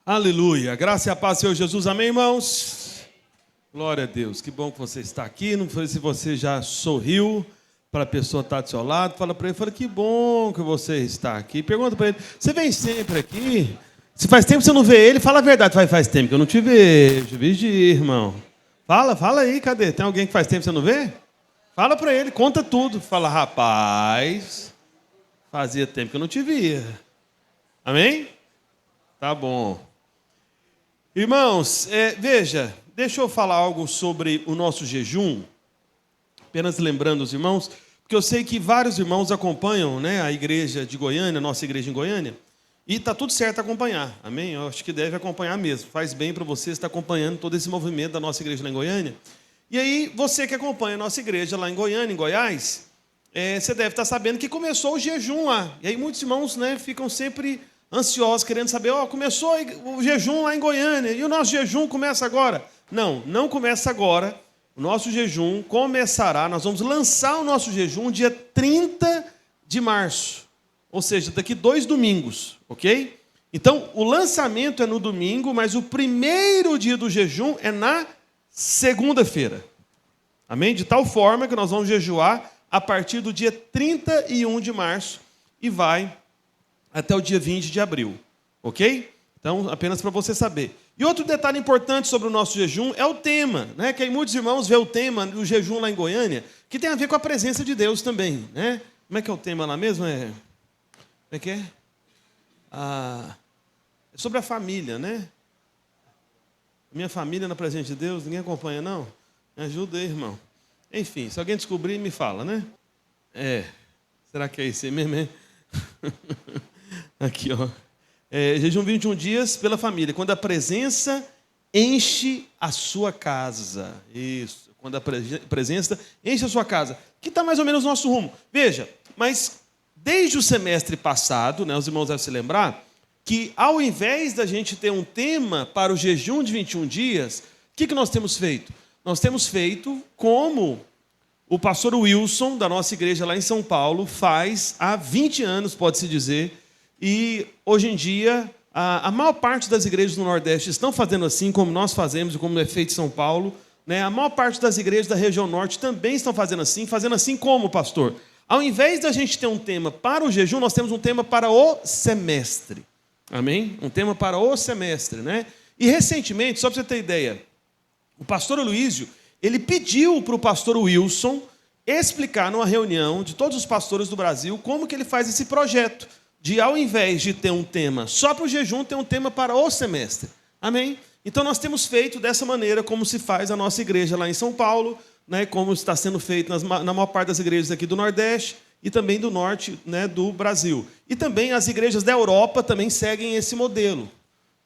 Aleluia. Graça e a paz, Senhor Jesus. Amém, irmãos? Glória a Deus. Que bom que você está aqui. Não sei se você já sorriu para a pessoa estar do seu lado. Fala para ele, que bom que você está aqui. Pergunta para ele, você vem sempre aqui? Se faz tempo que você não vê ele, fala a verdade. Faz tempo que eu não te vejo. Vigia, irmão. Fala aí, cadê? Tem alguém que faz tempo que você não vê? Fala para ele, conta tudo. Fala, rapaz, fazia tempo que eu não te via. Amém? Tá bom. Irmãos, veja, deixa eu falar algo sobre o nosso jejum, apenas lembrando os irmãos, porque eu sei que vários irmãos acompanham, né, a igreja de Goiânia, a nossa igreja em Goiânia, e está tudo certo acompanhar, amém? Eu acho que deve acompanhar mesmo, faz bem para você estar acompanhando todo esse movimento da nossa igreja lá em Goiânia. E aí, você que acompanha a nossa igreja lá em Goiânia, em Goiás, você deve estar sabendo que começou o jejum lá, e aí muitos irmãos, né, ficam sempre ansiosos, querendo saber, começou o jejum lá em Goiânia, e o nosso jejum começa agora? Não começa agora. O nosso jejum começará, nós vamos lançar o nosso jejum dia 30 de março, ou seja, daqui 2 domingos, ok? Então, o lançamento é no domingo, mas o primeiro dia do jejum é na segunda-feira, amém? De tal forma que nós vamos jejuar a partir do dia 31 de março e vai até o dia 20 de abril, ok? Então, apenas para você saber. E outro detalhe importante sobre o nosso jejum é o tema, né? Que aí muitos irmãos vê o tema do jejum lá em Goiânia, que tem a ver com a presença de Deus também, né? Como é que é o tema lá mesmo? Como é que é? É sobre a família, né? Minha família na presença de Deus, ninguém acompanha, não? Me ajuda aí, irmão. Enfim, se alguém descobrir, me fala, né? Será que é isso aí mesmo, hein? Aqui, ó. Jejum 21 dias pela família. Quando a presença enche a sua casa. Isso. Quando a presença enche a sua casa. Que está mais ou menos o nosso rumo. Veja, mas desde o semestre passado, né, os irmãos devem se lembrar, que ao invés da gente ter um tema para o jejum de 21 dias, o que nós temos feito? Nós temos feito como o pastor Wilson, da nossa igreja lá em São Paulo, faz há 20 anos, pode-se dizer, e hoje em dia a maior parte das igrejas do Nordeste estão fazendo assim, como nós fazemos e como é feito em São Paulo, né? A maior parte das igrejas da região Norte também estão fazendo assim como, pastor? Ao invés da gente ter um tema para o jejum, nós temos um tema para o semestre, amém? Um tema para o semestre, né? E recentemente, só para você ter ideia, o pastor Aloísio, ele pediu para o pastor Wilson explicar numa reunião de todos os pastores do Brasil como que ele faz esse projeto de, ao invés de ter um tema só para o jejum, ter um tema para o semestre. Amém? Então, nós temos feito dessa maneira como se faz a nossa igreja lá em São Paulo, né, como está sendo feito na maior parte das igrejas aqui do Nordeste e também do Norte, né, do Brasil. E também as igrejas da Europa também seguem esse modelo,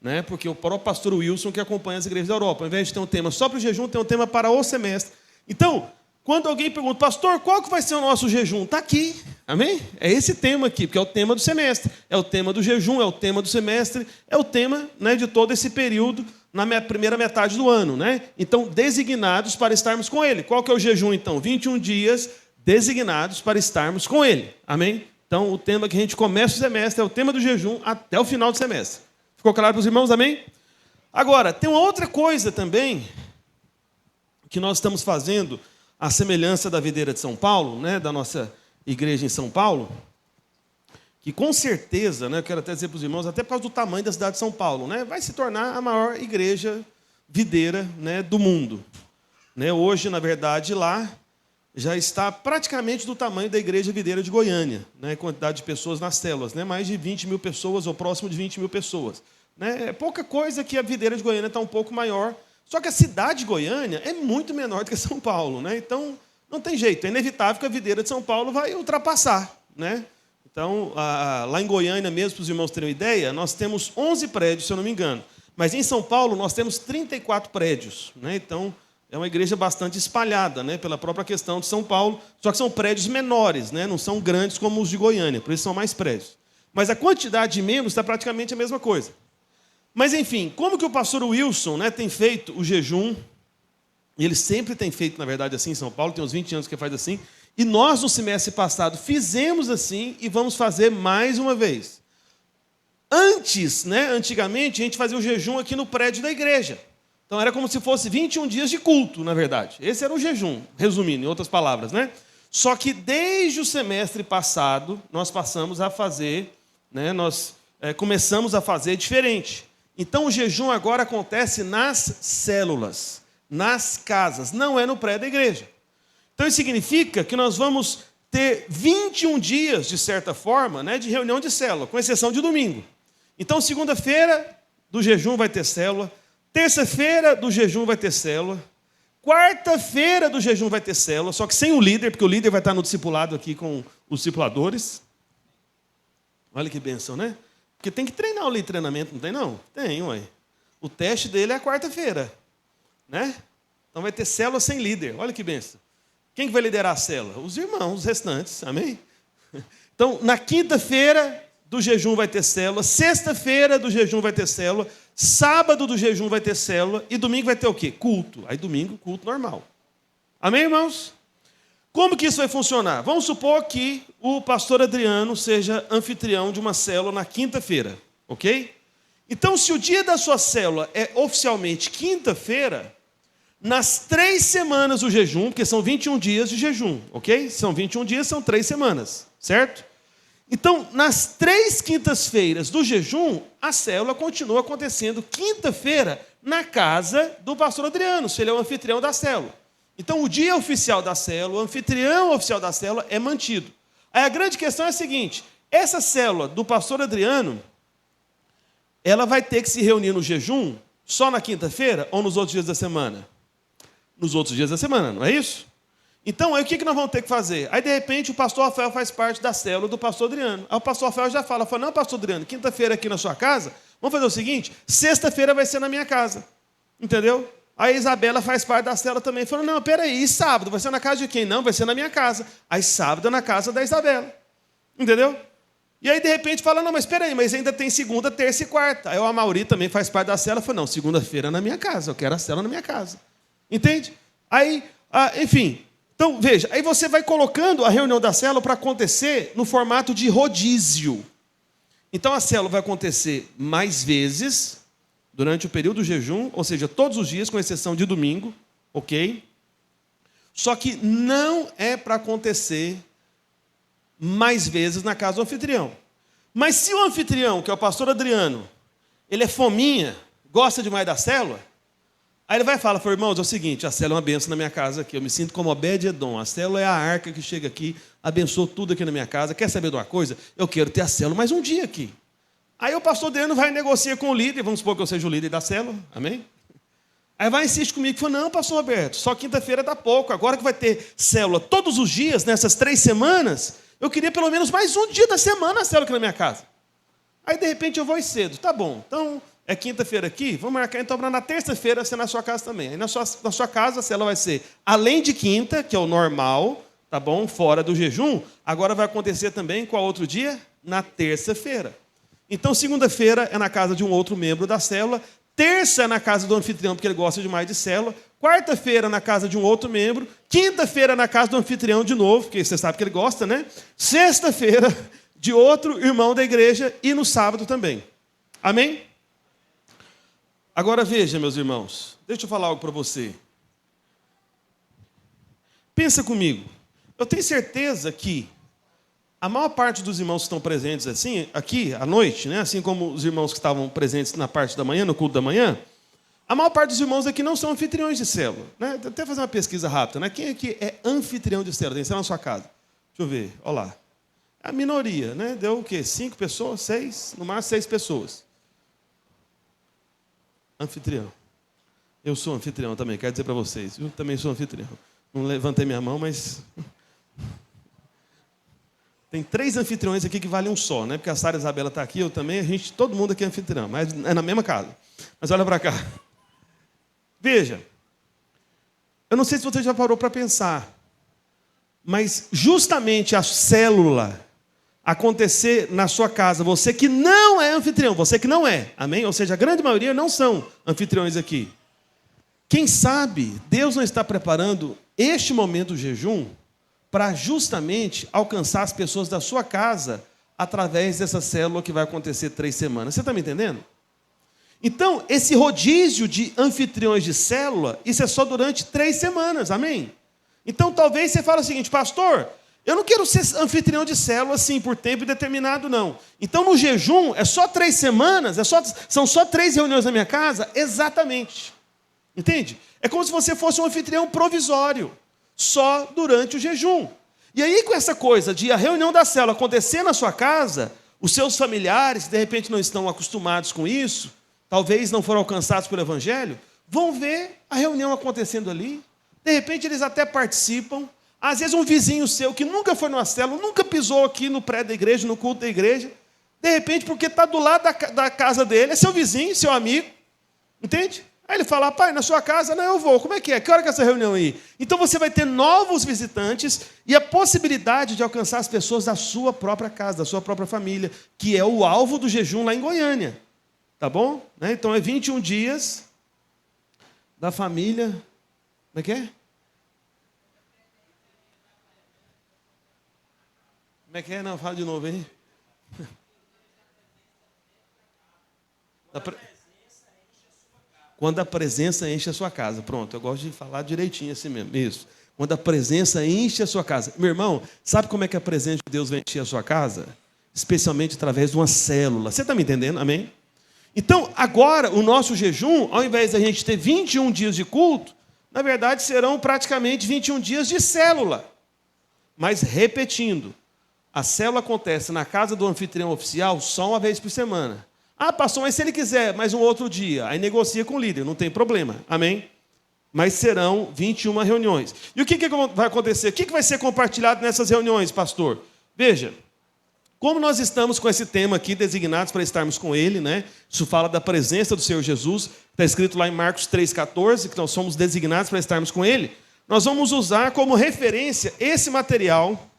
né, porque o próprio pastor Wilson que acompanha as igrejas da Europa, ao invés de ter um tema só para o jejum, tem um tema para o semestre. Então, quando alguém pergunta, pastor, qual que vai ser o nosso jejum? Está aqui, amém? É esse tema aqui, porque é o tema do semestre, é o tema do jejum, é o tema do semestre, é o tema, né, de todo esse período, na primeira metade do ano, né? Então, designados para estarmos com Ele. Qual que é o jejum, então? 21 dias designados para estarmos com Ele, amém? Então, o tema que a gente começa o semestre é o tema do jejum até o final do semestre. Ficou claro para os irmãos, amém? Agora, tem uma outra coisa também que nós estamos fazendo, a semelhança da videira de São Paulo, né, da nossa igreja em São Paulo, que com certeza, né, eu quero até dizer para os irmãos, até por causa do tamanho da cidade de São Paulo, né, vai se tornar a maior igreja videira, né, do mundo. Né, hoje, na verdade, lá já está praticamente do tamanho da igreja videira de Goiânia, né, quantidade de pessoas nas células, né, mais de 20 mil pessoas ou próximo de 20 mil pessoas. Né, é pouca coisa que a videira de Goiânia está um pouco maior. Só que a cidade de Goiânia é muito menor do que São Paulo, né? Então, não tem jeito, é inevitável que a videira de São Paulo vai ultrapassar, né? Então, lá em Goiânia mesmo, para os irmãos terem uma ideia, nós temos 11 prédios, se eu não me engano. Mas em São Paulo nós temos 34 prédios, né? Então, é uma igreja bastante espalhada, né? Pela própria questão de São Paulo, só que são prédios menores, né? Não são grandes como os de Goiânia, por isso são mais prédios. Mas a quantidade de membros está praticamente a mesma coisa. Mas, enfim, como que o pastor Wilson, né, tem feito o jejum, e ele sempre tem feito, na verdade, assim em São Paulo, tem uns 20 anos que faz assim, e nós, no semestre passado, fizemos assim e vamos fazer mais uma vez. Antes, né, antigamente, a gente fazia o jejum aqui no prédio da igreja. Então era como se fosse 21 dias de culto, na verdade. Esse era o jejum, resumindo, em outras palavras, né? Só que desde o semestre passado, nós passamos a fazer, né, começamos a fazer diferente. Então o jejum agora acontece nas células, nas casas, não é no prédio da igreja. Então isso significa que nós vamos ter 21 dias, de certa forma, né, de reunião de célula, com exceção de domingo. Então segunda-feira do jejum vai ter célula, terça-feira do jejum vai ter célula, quarta-feira do jejum vai ter célula, só que sem o líder, porque o líder vai estar no discipulado aqui com os discipuladores. Olha que bênção, né? Porque tem que treinar o líder de treinamento, não tem não? Tem, ué. O teste dele é a quarta-feira, né? Então vai ter célula sem líder, olha que bênção. Quem que vai liderar a célula? Os irmãos, os restantes, amém? Então, na quinta-feira do jejum vai ter célula, sexta-feira do jejum vai ter célula, sábado do jejum vai ter célula e domingo vai ter o quê? Culto. Aí domingo, culto normal. Amém, irmãos? Como que isso vai funcionar? Vamos supor que o pastor Adriano seja anfitrião de uma célula na quinta-feira, ok? Então, se o dia da sua célula é oficialmente quinta-feira, nas 3 semanas do jejum, porque são 21 dias de jejum, ok? São 21 dias, são 3 semanas, certo? Então, nas 3 quintas-feiras do jejum, a célula continua acontecendo quinta-feira na casa do pastor Adriano, se ele é o anfitrião da célula. Então, o dia oficial da célula, o anfitrião oficial da célula é mantido. Aí a grande questão é a seguinte, essa célula do pastor Adriano, ela vai ter que se reunir no jejum só na quinta-feira ou nos outros dias da semana? Nos outros dias da semana, não é isso? Então, aí o que nós vamos ter que fazer? Aí, de repente, o pastor Rafael faz parte da célula do pastor Adriano. Aí o pastor Rafael já fala, não, pastor Adriano, quinta-feira aqui na sua casa, vamos fazer o seguinte, sexta-feira vai ser na minha casa. Entendeu? Aí a Isabela faz parte da célula também. Falou, não, peraí, e sábado? Vai ser na casa de quem? Não, vai ser na minha casa. Aí sábado é na casa da Isabela. Entendeu? E aí, de repente, fala, não, mas peraí, mas ainda tem segunda, terça e quarta. Aí o Amauri também faz parte da célula. Falou, não, segunda-feira é na minha casa, eu quero a célula na minha casa. Entende? Aí, enfim... Então, veja, aí você vai colocando a reunião da célula para acontecer no formato de rodízio. Então, a célula vai acontecer mais vezes durante o período do jejum, ou seja, todos os dias, com exceção de domingo, ok? Só que não é para acontecer mais vezes na casa do anfitrião. Mas se o anfitrião, que é o pastor Adriano, ele é fominha, gosta demais da célula, aí ele vai falar, irmãos, é o seguinte, a célula é uma bênção na minha casa aqui, eu me sinto como Obed-Edom, a célula é a arca que chega aqui, abençoa tudo aqui na minha casa, quer saber de uma coisa? Eu quero ter a célula mais um dia aqui. Aí o pastor Adriano vai negociar com o líder, vamos supor que eu seja o líder da célula, amém? Aí vai insistir comigo, fala, não, pastor Roberto, só quinta-feira dá pouco, agora que vai ter célula todos os dias, nessas 3 semanas, eu queria pelo menos mais um dia da semana a célula aqui na minha casa. Aí de repente eu vou ir cedo, tá bom, então... É quinta-feira aqui? Vamos marcar então para na terça-feira ser na sua casa também. Aí na sua casa a célula vai ser, além de quinta, que é o normal, tá bom? Fora do jejum, agora vai acontecer também qual outro dia? Na terça-feira. Então, segunda-feira é na casa de um outro membro da célula, terça é na casa do anfitrião, porque ele gosta demais de célula, quarta-feira na casa de um outro membro, quinta-feira na casa do anfitrião de novo, porque você sabe que ele gosta, né? Sexta-feira de outro irmão da igreja e no sábado também. Amém? Agora veja, meus irmãos, deixa eu falar algo para você. Pensa comigo. Eu tenho certeza que a maior parte dos irmãos que estão presentes assim, aqui à noite, né, assim como os irmãos que estavam presentes na parte da manhã, no culto da manhã, a maior parte dos irmãos aqui não são anfitriões de célula. Né? Vou até fazer uma pesquisa rápida. Né? Quem aqui é anfitrião de célula? Tem célula na sua casa? Deixa eu ver, olha lá. A minoria, né? Deu o quê? 5 pessoas? 6? No máximo 6 pessoas. Anfitrião. Eu sou anfitrião também, quero dizer para vocês. Eu também sou anfitrião. Não levantei minha mão, mas... Tem 3 anfitriões aqui que valem um só, né? Porque a Sara Isabela está aqui, eu também, todo mundo aqui é anfitrião, mas é na mesma casa. Mas olha para cá. Veja. Eu não sei se você já parou para pensar, mas justamente a célula acontecer na sua casa, você que não é anfitrião, você que não é, amém? Ou seja, a grande maioria não são anfitriões aqui. Quem sabe Deus não está preparando este momento do jejum para justamente alcançar as pessoas da sua casa através dessa célula que vai acontecer 3 semanas. Você está me entendendo? Então, esse rodízio de anfitriões de célula, isso é só durante 3 semanas, amém? Então, talvez você fale o seguinte, pastor, eu não quero ser anfitrião de célula assim, por tempo determinado, não. Então, no jejum, é só 3 semanas, são só 3 reuniões na minha casa? Exatamente. Entende? É como se você fosse um anfitrião provisório, só durante o jejum. E aí, com essa coisa de a reunião da célula acontecer na sua casa, os seus familiares, de repente não estão acostumados com isso, talvez não foram alcançados pelo Evangelho, vão ver a reunião acontecendo ali. De repente, eles até participam. Às vezes, um vizinho seu que nunca foi numa célula, nunca pisou aqui no prédio da igreja, no culto da igreja, de repente, porque está do lado da casa dele, é seu vizinho, seu amigo, entende? Aí ele fala, pai, na sua casa, não, eu vou. Como é que é? Que hora que é essa reunião aí? Então, você vai ter novos visitantes e a possibilidade de alcançar as pessoas da sua própria casa, da sua própria família, que é o alvo do jejum lá em Goiânia. Tá bom? Então, é 21 dias da família... Como é que é? Como é que é? Não, fala de novo, hein? Quando a presença enche a sua casa. Pronto, eu gosto de falar direitinho assim mesmo. Isso. Quando a presença enche a sua casa. Meu irmão, sabe como é que a presença de Deus vai encher a sua casa? Especialmente através de uma célula. Você está me entendendo? Amém? Então, agora, o nosso jejum, ao invés da gente ter 21 dias de culto, na verdade, serão praticamente 21 dias de célula. Mas, repetindo, a célula acontece na casa do anfitrião oficial só uma vez por semana. Ah, pastor, mas se ele quiser mais um outro dia, aí negocia com o líder, não tem problema. Amém? Mas serão 21 reuniões. E o que vai acontecer? O que vai ser compartilhado nessas reuniões, pastor? Veja, como nós estamos com esse tema aqui, designados para estarmos com ele, né? Isso fala da presença do Senhor Jesus, está escrito lá em Marcos 3,14, que nós somos designados para estarmos com ele. Nós vamos usar como referência esse material,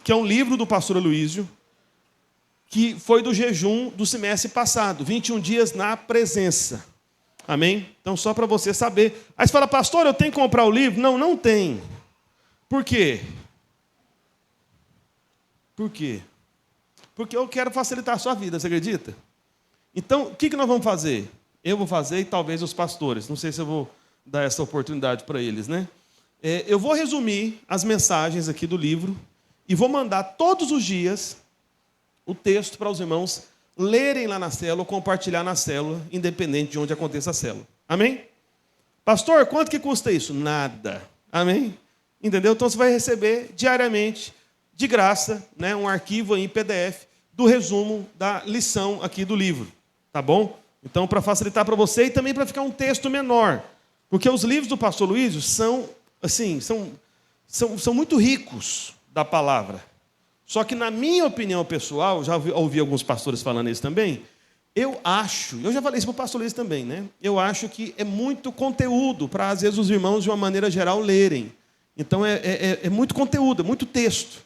que é um livro do pastor Aloísio, que foi do jejum do semestre passado, 21 dias na presença. Amém? Então, só para você saber. Aí você fala, pastor, eu tenho que comprar o livro? Não, não tem. Por quê? Por quê? Porque eu quero facilitar a sua vida, você acredita? Então, o que nós vamos fazer? Eu vou fazer e talvez os pastores. Não sei se eu vou dar essa oportunidade para eles, né? Eu vou resumir as mensagens aqui do livro e vou mandar todos os dias o texto para os irmãos lerem lá na célula ou compartilhar na célula, independente de onde aconteça a célula. Amém? Pastor, quanto que custa isso? Nada. Amém? Entendeu? Então você vai receber diariamente, de graça, né, um arquivo em PDF do resumo da lição aqui do livro. Tá bom? Então, para facilitar para você e também para ficar um texto menor. Porque os livros do pastor Luísio são muito ricos da palavra. Só que, na minha opinião pessoal, já ouvi alguns pastores falando isso também, eu já falei isso para o pastor Luiz também, né? Eu acho que é muito conteúdo para, às vezes, os irmãos, de uma maneira geral, lerem. Então, é muito conteúdo, é muito texto.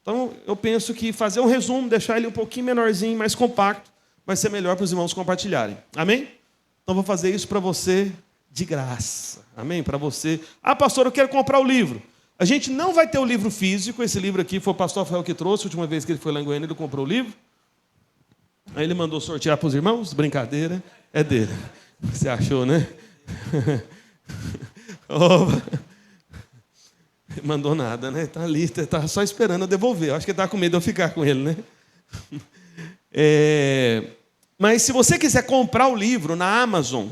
Então, eu penso que fazer um resumo, deixar ele um pouquinho menorzinho, mais compacto, vai ser melhor para os irmãos compartilharem. Amém? Então, vou fazer isso para você de graça. Amém? Para você. Ah, pastor, eu quero comprar o livro. A gente não vai ter o livro físico. Esse livro aqui foi o pastor Rafael que trouxe. A última vez que ele foi lá em Goiânia, ele comprou o livro. Aí ele mandou sortear para os irmãos. Brincadeira. É dele. Você achou, né? Opa. Mandou nada, né? Está ali, está só esperando eu devolver. Eu acho que ele está com medo de eu ficar com ele, né? Mas se você quiser comprar o livro na Amazon,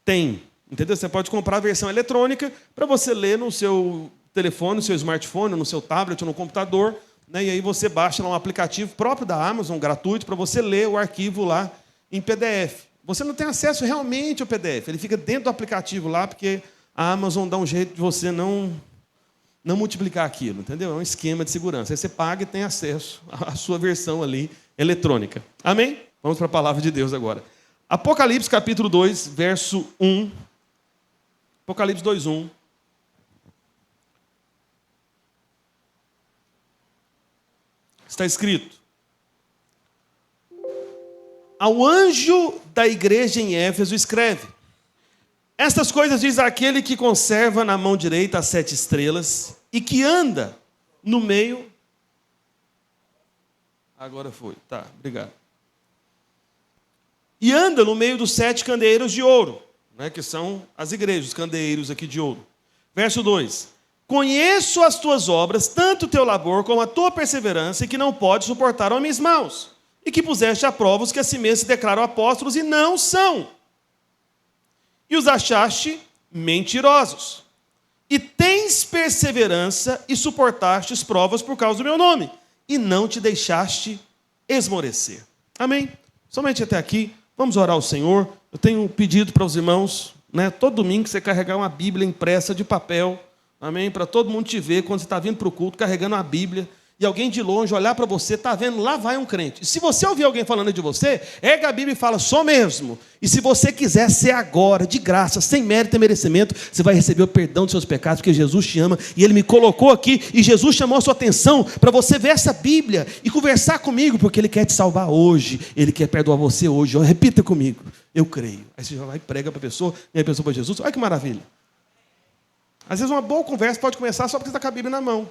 tem. Entendeu? Você pode comprar a versão eletrônica para você ler no seu telefone, no seu smartphone, no seu tablet ou no computador, né? E aí você baixa lá um aplicativo próprio da Amazon, gratuito, para você ler o arquivo lá em PDF. Você não tem acesso realmente ao PDF. Ele fica dentro do aplicativo lá, porque a Amazon dá um jeito de você não multiplicar aquilo, entendeu? É um esquema de segurança. Aí você paga e tem acesso à sua versão ali eletrônica. Amém? Vamos para a palavra de Deus agora. Apocalipse capítulo 2, verso 1. Apocalipse 2, 1. Está escrito: ao anjo da igreja em Éfeso escreve: estas coisas diz aquele que conserva na mão direita as 7 estrelas e que anda no meio Agora foi. Tá, obrigado. E anda no meio dos 7 candeeiros de ouro, né, que são as igrejas, os candeeiros aqui de ouro. Verso 2. Conheço as tuas obras, tanto o teu labor como a tua perseverança, e que não podes suportar homens maus, e que puseste a prova os que a si mesmos se declaram apóstolos e não são. E os achaste mentirosos. E tens perseverança e suportastes provas por causa do meu nome, e não te deixaste esmorecer. Amém? Somente até aqui. Vamos orar ao Senhor. Eu tenho um pedido para os irmãos, né? Todo domingo você carregar uma Bíblia impressa de papel, amém? Para todo mundo te ver quando você está vindo para o culto carregando a Bíblia, e alguém de longe olhar para você, está vendo, lá vai um crente. E se você ouvir alguém falando de você, erga a Bíblia e fala, sou mesmo. E se você quiser ser agora, de graça, sem mérito e merecimento, você vai receber o perdão dos seus pecados, porque Jesus te ama, e Ele me colocou aqui, e Jesus chamou a sua atenção para você ver essa Bíblia e conversar comigo, porque Ele quer te salvar hoje, Ele quer perdoar você hoje. Repita comigo, eu creio. Aí você já vai e prega para a pessoa, e a pessoa para Jesus. Olha que maravilha. Às vezes uma boa conversa pode começar só porque você está com a Bíblia na mão.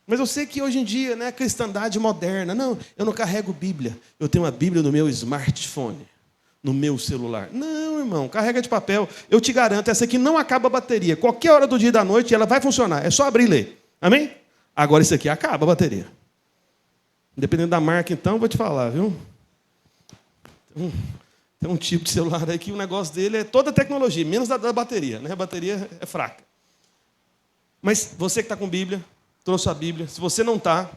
Mas eu sei que hoje em dia, né, a cristandade moderna, não, eu não carrego Bíblia, eu tenho uma Bíblia no meu smartphone, no meu celular. Não, irmão, carrega de papel. Eu te garanto, essa aqui não acaba a bateria. Qualquer hora do dia e da noite ela vai funcionar. É só abrir e ler. Amém? Agora isso aqui acaba a bateria. Dependendo da marca, então, vou te falar, viu? Tem um tipo de celular aí que o negócio dele é toda a tecnologia, menos da bateria, né? A bateria é fraca. Mas você que está com Bíblia, trouxe a Bíblia. Se você não está,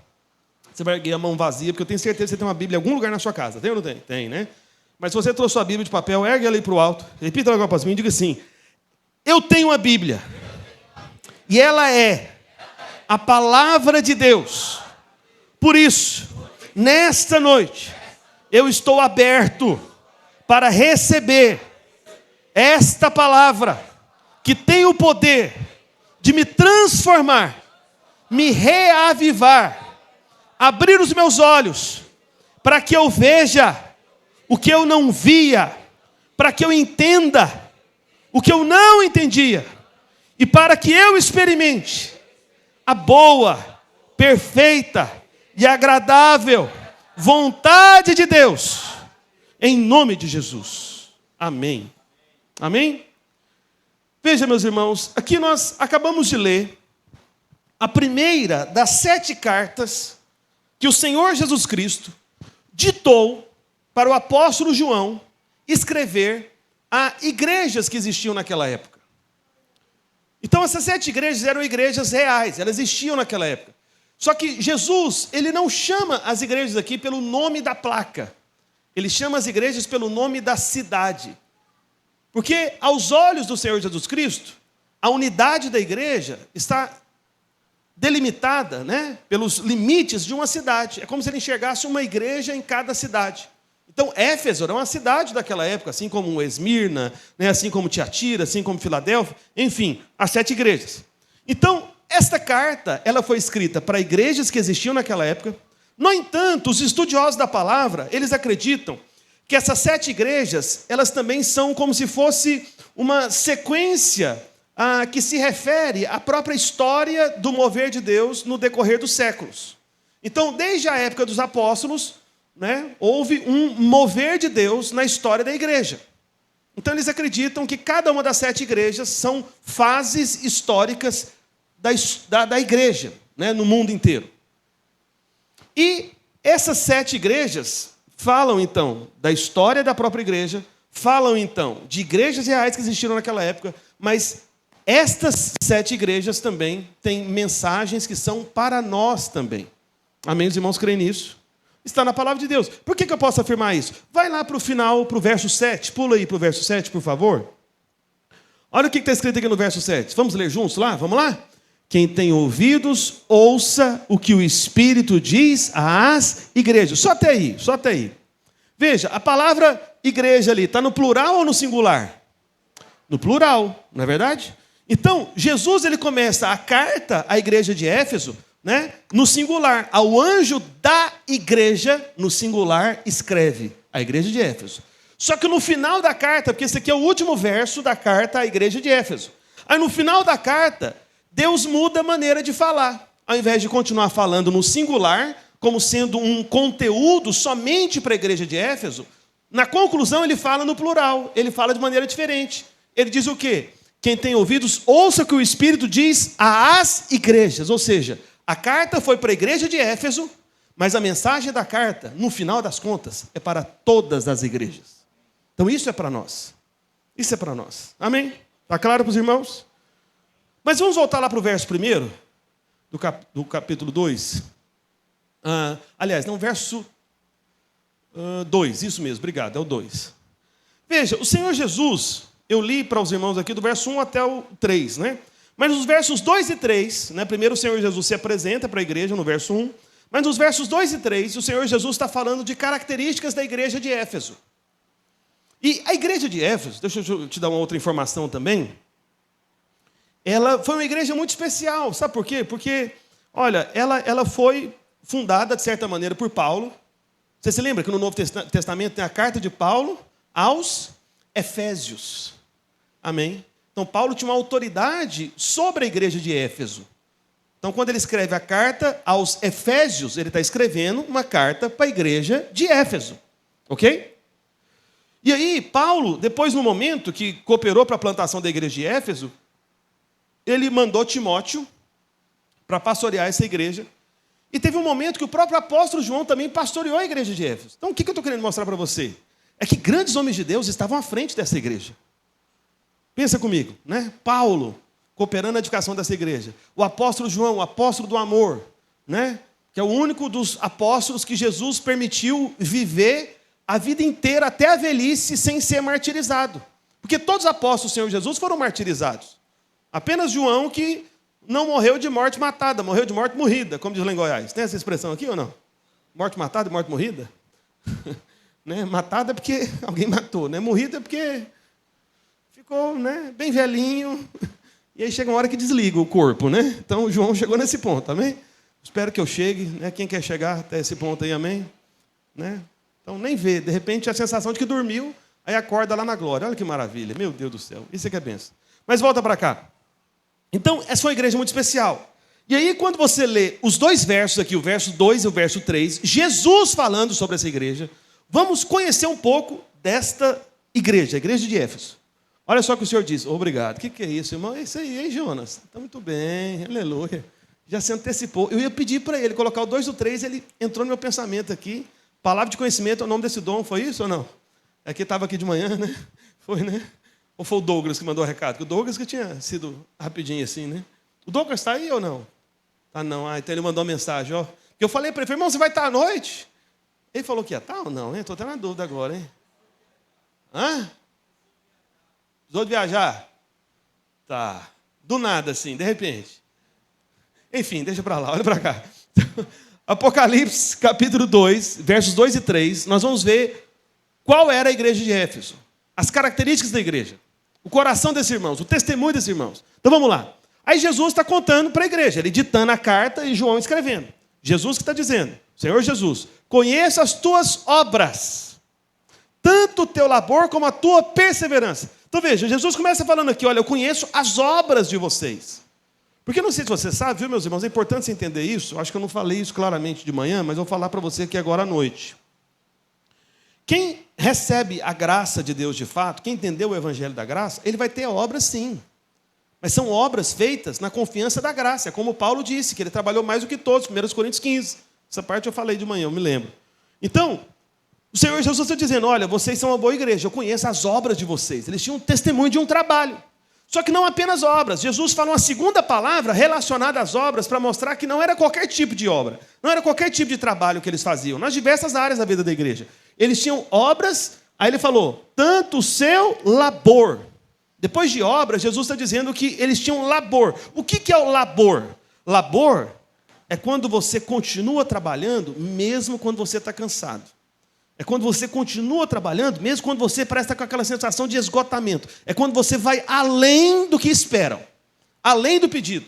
você vai erguer a mão vazia, porque eu tenho certeza que você tem uma Bíblia em algum lugar na sua casa. Tem ou não tem? Tem, né? Mas se você trouxe a Bíblia de papel, ergue ela aí para o alto. Repita agora para mim e diga assim, eu tenho a Bíblia. E ela é a palavra de Deus. Por isso, nesta noite, eu estou aberto para receber esta palavra que tem o poder de me transformar, me reavivar, abrir os meus olhos, para que eu veja o que eu não via, para que eu entenda o que eu não entendia, e para que eu experimente a boa, perfeita e agradável vontade de Deus, em nome de Jesus. Amém. Amém? Veja, meus irmãos, aqui nós acabamos de ler a primeira das 7 cartas que o Senhor Jesus Cristo ditou para o apóstolo João escrever a igrejas que existiam naquela época. Então, essas 7 igrejas eram igrejas reais, elas existiam naquela época. Só que Jesus, ele não chama as igrejas aqui pelo nome da placa. Ele chama as igrejas pelo nome da cidade. Porque, aos olhos do Senhor Jesus Cristo, a unidade da igreja está delimitada, né, pelos limites de uma cidade. É como se ele enxergasse uma igreja em cada cidade. Então, Éfeso era uma cidade daquela época, assim como Esmirna, né, assim como Tiatira, assim como Filadélfia, enfim, as 7 igrejas. Então, esta carta ela foi escrita para igrejas que existiam naquela época. No entanto, os estudiosos da palavra, eles acreditam que essas 7 igrejas, elas também são como se fosse uma sequência que se refere à própria história do mover de Deus no decorrer dos séculos. Então, desde a época dos apóstolos, né, houve um mover de Deus na história da igreja. Então, eles acreditam que cada uma das 7 igrejas são fases históricas da igreja, né, no mundo inteiro. E essas 7 igrejas falam, então, da história da própria igreja, falam, então, de igrejas reais que existiram naquela época, mas estas 7 igrejas também têm mensagens que são para nós também. Amém? Os irmãos creem nisso? Está na palavra de Deus. Por que eu posso afirmar isso? Vai lá para o final, para o verso 7. Pula aí para o verso 7, por favor. Olha o que está escrito aqui no verso 7. Vamos ler juntos lá? Vamos lá? Quem tem ouvidos, ouça o que o Espírito diz às igrejas. Só até aí, só até aí. Veja, a palavra igreja ali está no plural ou no singular? No plural, não é verdade? Então, Jesus ele começa a carta à igreja de Éfeso, né, no singular. Ao anjo da igreja, no singular, escreve a igreja de Éfeso. Só que no final da carta, porque esse aqui é o último verso da carta à igreja de Éfeso. Aí no final da carta, Deus muda a maneira de falar. Ao invés de continuar falando no singular, como sendo um conteúdo somente para a igreja de Éfeso, na conclusão ele fala no plural, ele fala de maneira diferente. Ele diz o quê? Quem tem ouvidos, ouça o que o Espírito diz às igrejas. Ou seja, a carta foi para a igreja de Éfeso, mas a mensagem da carta, no final das contas, é para todas as igrejas. Então isso é para nós. Isso é para nós. Amém? Está claro para os irmãos? Mas vamos voltar lá para o verso 1 do capítulo 2. Aliás, não, verso 2, isso mesmo, obrigado, é o 2. Veja, o Senhor Jesus, eu li para os irmãos aqui do verso 1 até o 3, né? Mas nos versos 2 e 3, né, primeiro o Senhor Jesus se apresenta para a igreja no verso 1, mas nos versos 2 e 3, o Senhor Jesus está falando de características da igreja de Éfeso. E a igreja de Éfeso, deixa eu te dar uma outra informação também, ela foi uma igreja muito especial, sabe por quê? Porque, olha, ela foi fundada, de certa maneira, por Paulo. Você se lembra que no Novo Testamento tem a carta de Paulo aos Efésios. Amém? Então, Paulo tinha uma autoridade sobre a igreja de Éfeso. Então, quando ele escreve a carta aos Efésios, ele está escrevendo uma carta para a igreja de Éfeso. Ok? E aí, Paulo, depois no momento que cooperou para a plantação da igreja de Éfeso, ele mandou Timóteo para pastorear essa igreja. E teve um momento que o próprio apóstolo João também pastoreou a igreja de Éfeso. Então, o que eu estou querendo mostrar para você? É que grandes homens de Deus estavam à frente dessa igreja. Pensa comigo, né? Paulo, cooperando na edificação dessa igreja. O apóstolo João, o apóstolo do amor, né? Que é o único dos apóstolos que Jesus permitiu viver a vida inteira, até a velhice, sem ser martirizado. Porque todos os apóstolos do Senhor Jesus foram martirizados. Apenas João que não morreu de morte matada, morreu de morte morrida, como diz lá em Goiás. Tem essa expressão aqui ou não? Morte matada e morte morrida? Né? Matada é porque alguém matou, né? Morrida é porque ficou, né, bem velhinho, e aí chega uma hora que desliga o corpo, né? Então João chegou nesse ponto, amém? Espero que eu chegue, né? Quem quer chegar até esse ponto aí, amém? Né? Então nem vê, de repente a sensação de que dormiu, aí acorda lá na glória. Olha que maravilha, meu Deus do céu, isso é que é benção. Mas volta para cá. Então, essa é uma igreja muito especial. E aí, quando você lê os dois versos aqui, o verso 2 e o verso 3, Jesus falando sobre essa igreja, vamos conhecer um pouco desta igreja, a igreja de Éfeso. Olha só o que o Senhor diz. Obrigado. O que é isso, irmão? É isso aí, hein, Jonas? Está muito bem, aleluia. Já se antecipou. Eu ia pedir para ele colocar o 2 e o 3, ele entrou no meu pensamento aqui. Palavra de conhecimento é o nome desse dom, foi isso ou não? É que estava aqui de manhã, né? Foi, né? Ou foi o Douglas que mandou o recado? O Douglas que tinha sido rapidinho assim, né? O Douglas está aí ou não? Tá não. Então ele mandou uma mensagem, ó. Eu falei para ele, irmão, você vai estar à noite? Ele falou que ia estar ou não, hein? Estou até na dúvida agora, hein? Hã? Precisou de viajar? Tá. Do nada, assim, de repente. Enfim, deixa para lá, olha para cá. Apocalipse, capítulo 2, versos 2 e 3, nós vamos ver qual era a igreja de Éfeso. As características da igreja. O coração desses irmãos, o testemunho desses irmãos. Então vamos lá. Aí Jesus está contando para a igreja, ele ditando a carta e João escrevendo. Jesus que está dizendo, Senhor Jesus, conheça as tuas obras, tanto o teu labor como a tua perseverança. Então veja, Jesus começa falando aqui, olha, eu conheço as obras de vocês. Porque não sei se você sabe, viu, meus irmãos, é importante você entender isso. Acho que eu não falei isso claramente de manhã, mas eu vou falar para você aqui agora à noite. Quem recebe a graça de Deus de fato, quem entendeu o evangelho da graça, ele vai ter obras sim. Mas são obras feitas na confiança da graça. É como Paulo disse, que ele trabalhou mais do que todos, 1 Coríntios 15. Essa parte eu falei de manhã, eu me lembro. Então, o Senhor Jesus está dizendo, olha, vocês são uma boa igreja, eu conheço as obras de vocês. Eles tinham um testemunho de um trabalho. Só que não apenas obras. Jesus fala uma segunda palavra relacionada às obras para mostrar que não era qualquer tipo de obra. Não era qualquer tipo de trabalho que eles faziam. Nas diversas áreas da vida da igreja. Eles tinham obras, aí ele falou, tanto o seu labor. Depois de obras, Jesus está dizendo que eles tinham labor. O que é o labor? Labor é quando você continua trabalhando, mesmo quando você está cansado. É quando você continua trabalhando, mesmo quando você parece estar com aquela sensação de esgotamento. É quando você vai além do que esperam. Além do pedido.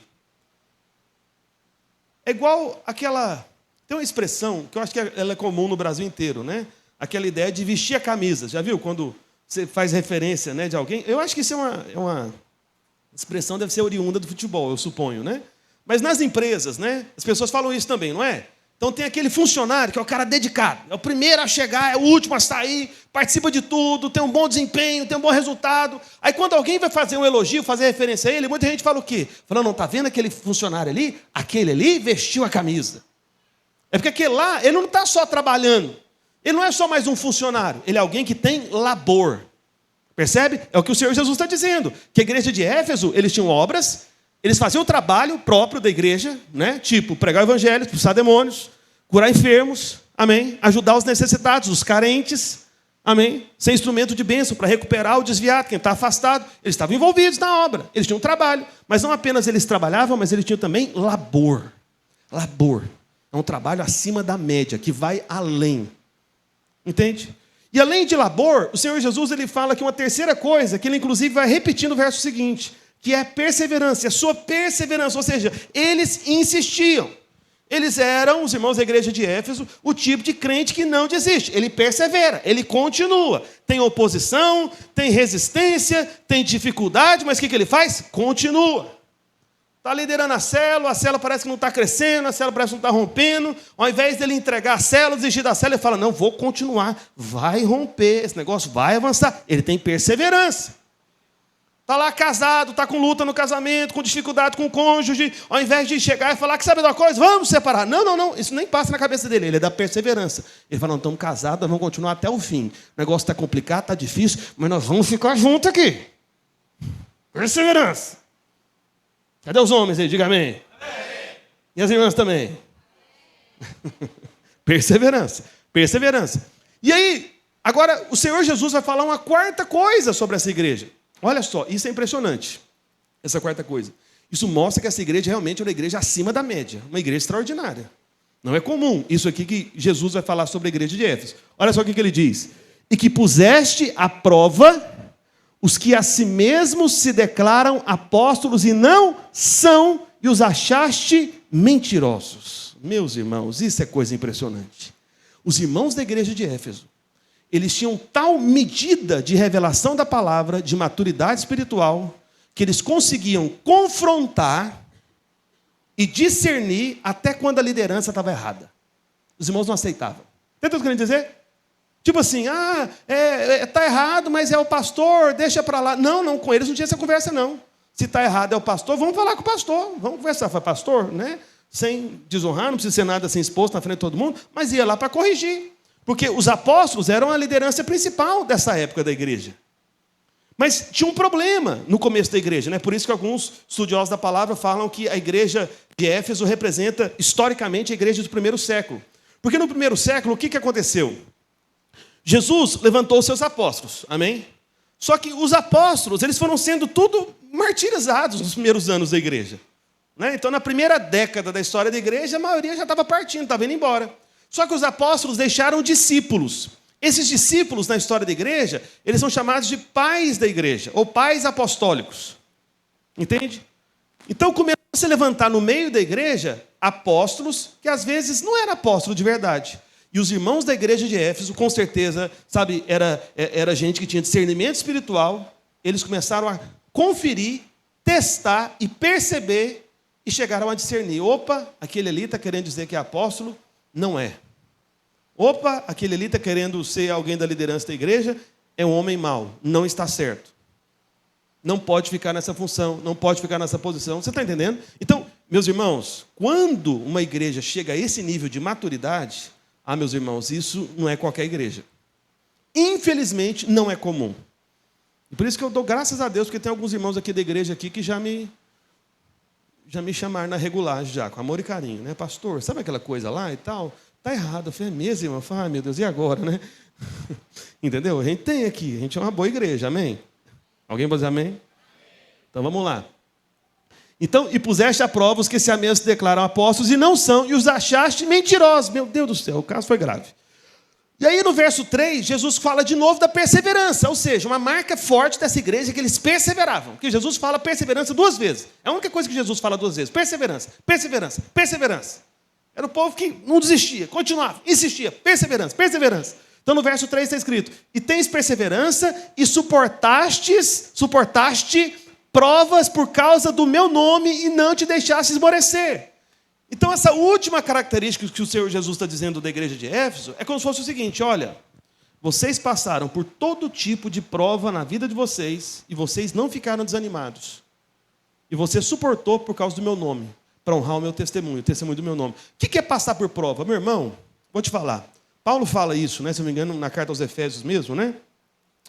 É igual aquela... Tem uma expressão que eu acho que ela é comum no Brasil inteiro, né? Aquela ideia de vestir a camisa. Já viu? Quando você faz referência, né, de alguém. Eu acho que isso é uma expressão, deve ser oriunda do futebol, eu suponho, né? Mas nas empresas, né? As pessoas falam isso também, não é? Então tem aquele funcionário que é o cara dedicado, é o primeiro a chegar, é o último a sair, participa de tudo, tem um bom desempenho, tem um bom resultado. Aí quando alguém vai fazer um elogio, fazer referência a ele, muita gente fala o quê? Fala, não, tá vendo aquele funcionário ali? Aquele ali vestiu a camisa. É porque aquele lá, ele não está só trabalhando, ele não é só mais um funcionário, ele é alguém que tem labor. Percebe? É o que o Senhor Jesus está dizendo, que a igreja de Éfeso, eles tinham obras, eles faziam o trabalho próprio da igreja, né? Tipo, pregar o evangelho, expulsar demônios, curar enfermos, amém? Ajudar os necessitados, os carentes, amém? Ser instrumento de bênção para recuperar o desviado, quem está afastado. Eles estavam envolvidos na obra, eles tinham trabalho. Mas não apenas eles trabalhavam, mas eles tinham também labor. Labor. É um trabalho acima da média, que vai além. Entende? E além de labor, o Senhor Jesus ele fala aqui uma terceira coisa, que ele inclusive vai repetir no verso seguinte, que é a perseverança, a sua perseverança. Ou seja, eles insistiam. Eles eram, os irmãos da igreja de Éfeso, o tipo de crente que não desiste. Ele persevera, ele continua. Tem oposição, tem resistência, tem dificuldade, mas o que ele faz? Continua. Está liderando a célula parece que não está crescendo, a célula parece que não está rompendo. Ao invés dele entregar a célula, desistir da célula, ele fala, não, vou continuar, vai romper, esse negócio vai avançar. Ele tem perseverança. Está lá casado, está com luta no casamento, com dificuldade com o cônjuge, ao invés de chegar e falar, que sabe de uma coisa, vamos separar. Não, isso nem passa na cabeça dele, ele é da perseverança. Ele fala, não, estamos casados, nós vamos continuar até o fim. O negócio está complicado, está difícil, mas nós vamos ficar juntos aqui. Perseverança. Cadê os homens aí? Diga amém. Amém. E as irmãs também. Perseverança. Perseverança. E aí, agora, o Senhor Jesus vai falar uma quarta coisa sobre essa igreja. Olha só, isso é impressionante, essa quarta coisa. Isso mostra que essa igreja realmente é uma igreja acima da média, uma igreja extraordinária. Não é comum isso aqui que Jesus vai falar sobre a igreja de Éfeso. Olha só o que ele diz. E que puseste à prova os que a si mesmos se declaram apóstolos e não são, e os achaste mentirosos. Meus irmãos, isso é coisa impressionante. Os irmãos da igreja de Éfeso, eles tinham tal medida de revelação da palavra, de maturidade espiritual, que eles conseguiam confrontar e discernir até quando a liderança estava errada. Os irmãos não aceitavam. Entendeu o que eu quero dizer? Tipo assim, está errado, mas é o pastor, deixa para lá. Não, com eles não tinha essa conversa, não. Se está errado é o pastor, vamos falar com o pastor, vamos conversar. Foi pastor, né? Sem desonrar, não precisa ser nada assim exposto na frente de todo mundo, mas ia lá para corrigir. Porque os apóstolos eram a liderança principal dessa época da igreja. Mas tinha um problema no começo da igreja, né? Por isso que alguns estudiosos da palavra falam que a igreja de Éfeso representa, historicamente, a igreja do primeiro século. Porque no primeiro século, o que aconteceu? Jesus levantou os seus apóstolos, amém? Só que os apóstolos, eles foram sendo tudo martirizados nos primeiros anos da igreja. Né? Então, na primeira década da história da igreja, a maioria já estava partindo, estava indo embora. Só que os apóstolos deixaram discípulos. Esses discípulos, na história da igreja, eles são chamados de pais da igreja, ou pais apostólicos. Entende? Então, começou a se levantar no meio da igreja apóstolos, que às vezes não eram apóstolos de verdade. E os irmãos da igreja de Éfeso, com certeza, sabe, era gente que tinha discernimento espiritual. Eles começaram a conferir, testar e perceber e chegaram a discernir. Opa, aquele ali está querendo dizer que é apóstolo? Não é. Opa, aquele ali está querendo ser alguém da liderança da igreja? É um homem mau, não está certo. Não pode ficar nessa função, não pode ficar nessa posição. Você está entendendo? Então, meus irmãos, quando uma igreja chega a esse nível de maturidade... meus irmãos, isso não é qualquer igreja. Infelizmente, não é comum. E por isso que eu dou graças a Deus, porque tem alguns irmãos aqui da igreja aqui que já me chamaram na regulagem, já, com amor e carinho, né? Pastor, sabe aquela coisa lá e tal? Está errado. Eu falei, é mesmo, irmão? Eu falei, meu Deus, e agora, né? Entendeu? A gente tem aqui, a gente é uma boa igreja, amém? Alguém pode dizer amém? Então, vamos lá. Então, e puseste à prova os que se a mesmos se declaram apóstolos e não são, e os achaste mentirosos. Meu Deus do céu, o caso foi grave. E aí no verso 3, Jesus fala de novo da perseverança, ou seja, uma marca forte dessa igreja é que eles perseveravam. Porque Jesus fala perseverança 2 vezes. É a única coisa que Jesus fala 2 vezes. Perseverança, perseverança, perseverança. Era o povo que não desistia, continuava, insistia. Perseverança, perseverança. Então no verso 3 está escrito, e tens perseverança e suportaste provas por causa do meu nome e não te deixaste esmorecer. Então, essa última característica que o Senhor Jesus está dizendo da igreja de Éfeso é como se fosse o seguinte: olha, vocês passaram por todo tipo de prova na vida de vocês e vocês não ficaram desanimados. E você suportou por causa do meu nome, para honrar o testemunho do meu nome. O que é passar por prova? Meu irmão, vou te falar. Paulo fala isso, né, se não me engano, na carta aos Efésios mesmo, né?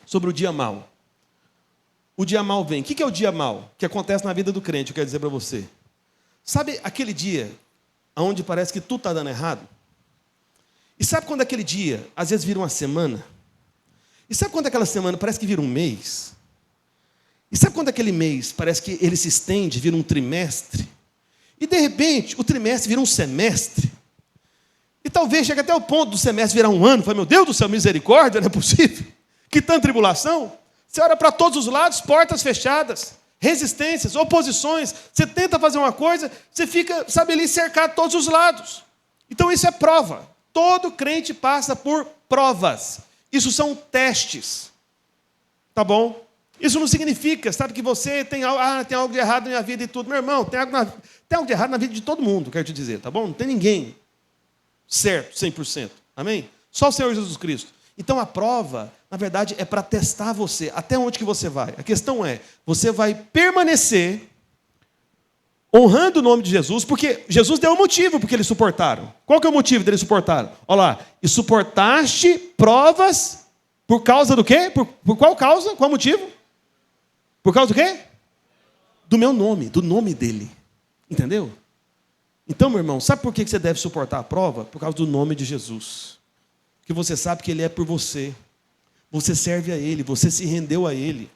Sobre o dia mau. O dia mau vem. O que é o dia mau? Que acontece na vida do crente, eu quero dizer para você. Sabe aquele dia onde parece que tudo está dando errado? E sabe quando aquele dia, às vezes, vira uma semana? E sabe quando aquela semana parece que vira um mês? E sabe quando aquele mês parece que ele se estende, vira um trimestre? E, de repente, o trimestre vira um semestre? E talvez chegue até o ponto do semestre virar um ano. Fala, meu Deus do céu, misericórdia, não é possível? Que tanta tribulação. Você olha para todos os lados, portas fechadas, resistências, oposições. Você tenta fazer uma coisa, você fica, sabe, ali cercado de todos os lados. Então isso é prova. Todo crente passa por provas. Isso são testes. Tá bom? Isso não significa, sabe, que você tem algo de errado na minha vida e tudo. Meu irmão, tem algo de errado na vida de todo mundo, quero te dizer, tá bom? Não tem ninguém certo, 100%. Amém? Só o Senhor Jesus Cristo. Então a prova, na verdade, é para testar você. Até onde que você vai? A questão é, você vai permanecer honrando o nome de Jesus, porque Jesus deu um motivo porque eles suportaram. Qual que é o motivo deles suportaram? Olha lá, e suportaste provas por causa do quê? Por qual causa? Qual motivo? Por causa do quê? Do meu nome, do nome dele. Entendeu? Então, meu irmão, sabe por que você deve suportar a prova? Por causa do nome de Jesus. Porque você sabe que ele é por você. Você serve a ele, você se rendeu a ele.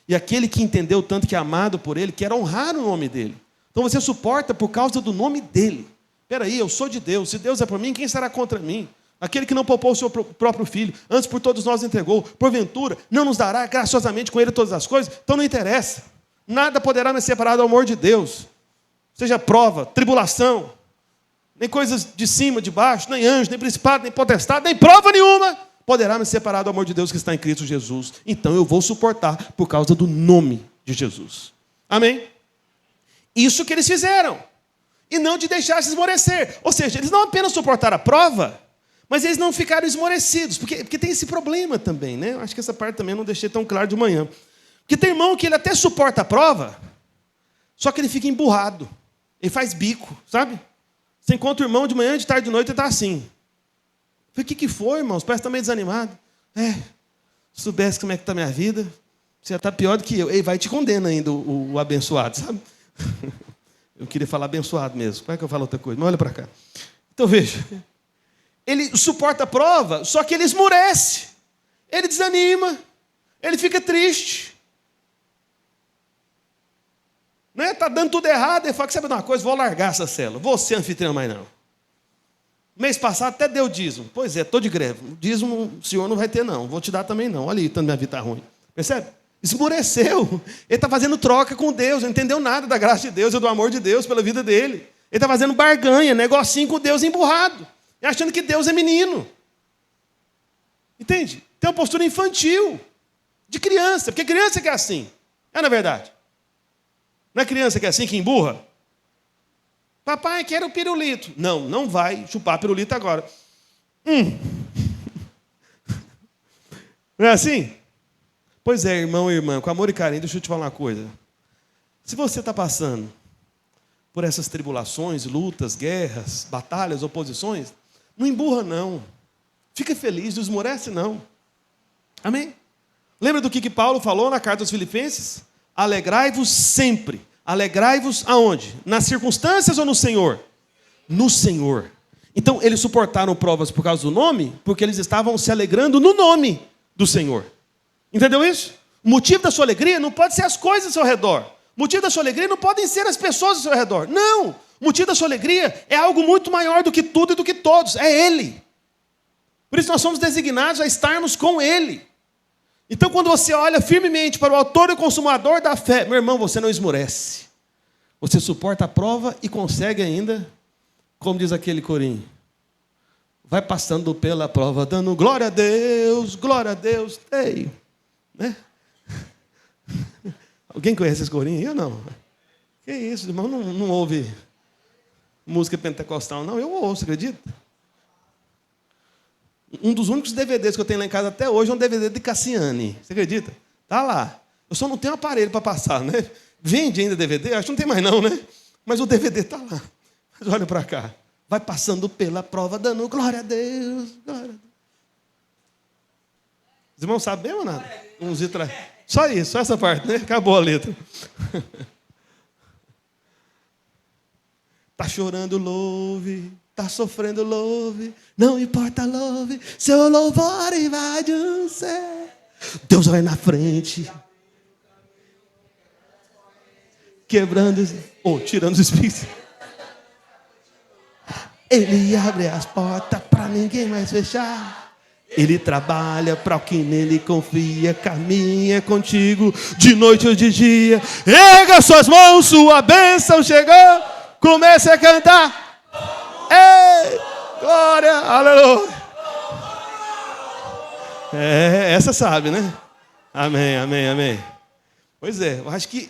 E aquele que entendeu tanto que é amado por ele, quer honrar o nome dele. Então você suporta por causa do nome dele. Espera aí, eu sou de Deus. Se Deus é por mim, quem será contra mim? Aquele que não poupou o seu próprio filho, antes por todos nós entregou, porventura, não nos dará graciosamente com ele todas as coisas? Então não interessa. Nada poderá me separar do amor de Deus. Seja prova, tribulação, nem coisas de cima, de baixo, nem anjo, nem principado, nem potestade, nem prova nenhuma poderá me separar do amor de Deus que está em Cristo Jesus. Então eu vou suportar por causa do nome de Jesus. Amém? Isso que eles fizeram. E não de deixar se esmorecer. Ou seja, eles não apenas suportaram a prova, mas eles não ficaram esmorecidos. Porque tem esse problema também, né? Eu acho que essa parte também eu não deixei tão claro de manhã. Porque tem irmão que ele até suporta a prova, só que ele fica emburrado. Ele faz bico, sabe? Você encontra o irmão de manhã, de tarde, de noite, e está assim. Eu falei, o que foi, irmãos? Parece que está meio desanimado. Se soubesse como é que está a minha vida, você já está pior do que eu. Ele vai te condena ainda, o abençoado, sabe? Eu queria falar abençoado mesmo. Como é que eu falo outra coisa? Mas olha para cá. Então, veja. Ele suporta a prova, só que ele esmorece. Ele desanima. Ele fica triste. Né? Tá dando tudo errado. Ele fala que sabe de uma coisa, vou largar essa célula. Vou ser anfitrião mais não. Mês passado até deu dízimo. Pois é, estou de greve. O dízimo o senhor não vai ter não. Vou te dar também não. Olha aí, tanto minha vida está ruim. Percebe? Esmoreceu. Ele está fazendo troca com Deus. Não entendeu nada da graça de Deus e do amor de Deus pela vida dele. Ele está fazendo barganha, negocinho com Deus emburrado. E achando que Deus é menino. Entende? Tem uma postura infantil. De criança. Porque criança que é assim. É na verdade. Não é criança que é assim, que emburra? Papai, quero pirulito. Não, não vai chupar pirulito agora. Não é assim? Pois é, irmão e irmã, com amor e carinho, deixa eu te falar uma coisa. Se você está passando por essas tribulações, lutas, guerras, batalhas, oposições, não emburra não. Fica feliz, não esmorece não. Amém? Lembra do que Paulo falou na carta aos Filipenses? Alegrai-vos sempre. Alegrai-vos aonde? Nas circunstâncias ou no Senhor? No Senhor. Então, eles suportaram provas por causa do nome, porque eles estavam se alegrando no nome do Senhor. Entendeu isso? O motivo da sua alegria não pode ser as coisas ao seu redor. O motivo da sua alegria não podem ser as pessoas ao seu redor. Não! O motivo da sua alegria é algo muito maior do que tudo e do que todos. É Ele. Por isso nós somos designados a estarmos com Ele. Então, quando você olha firmemente para o autor e consumador da fé, meu irmão, você não esmorece. Você suporta a prova e consegue ainda, como diz aquele corinho, vai passando pela prova, dando glória a Deus, ei, né? Alguém conhece esse corinho? Eu não. Que isso, irmão, não ouve. música pentecostal, não. Eu ouço, acredita? Um dos únicos DVDs que eu tenho lá em casa até hoje é um DVD de Cassiane. Você acredita? Tá lá. Eu só não tenho aparelho para passar, né? Vende ainda DVD? Acho que não tem mais não, né? Mas o DVD tá lá. Mas olha para cá. Vai passando pela prova, dando glória a Deus. Glória a Deus. Os irmãos sabem ou nada? Só isso, só essa parte, né? Acabou a letra. Tá chorando, louve. Tá sofrendo, louve. Não importa, louve. Seu louvor invade o céu. Deus vai na frente. Quebrando, tirando os espíritos. Ele abre as portas para ninguém mais fechar. Ele trabalha para o que nele confia. Caminha contigo de noite ou de dia. Erga suas mãos, sua bênção chegou. Comece a cantar. Ei, glória, aleluia. Essa sabe, né? Amém, amém, amém. Pois é, eu acho que,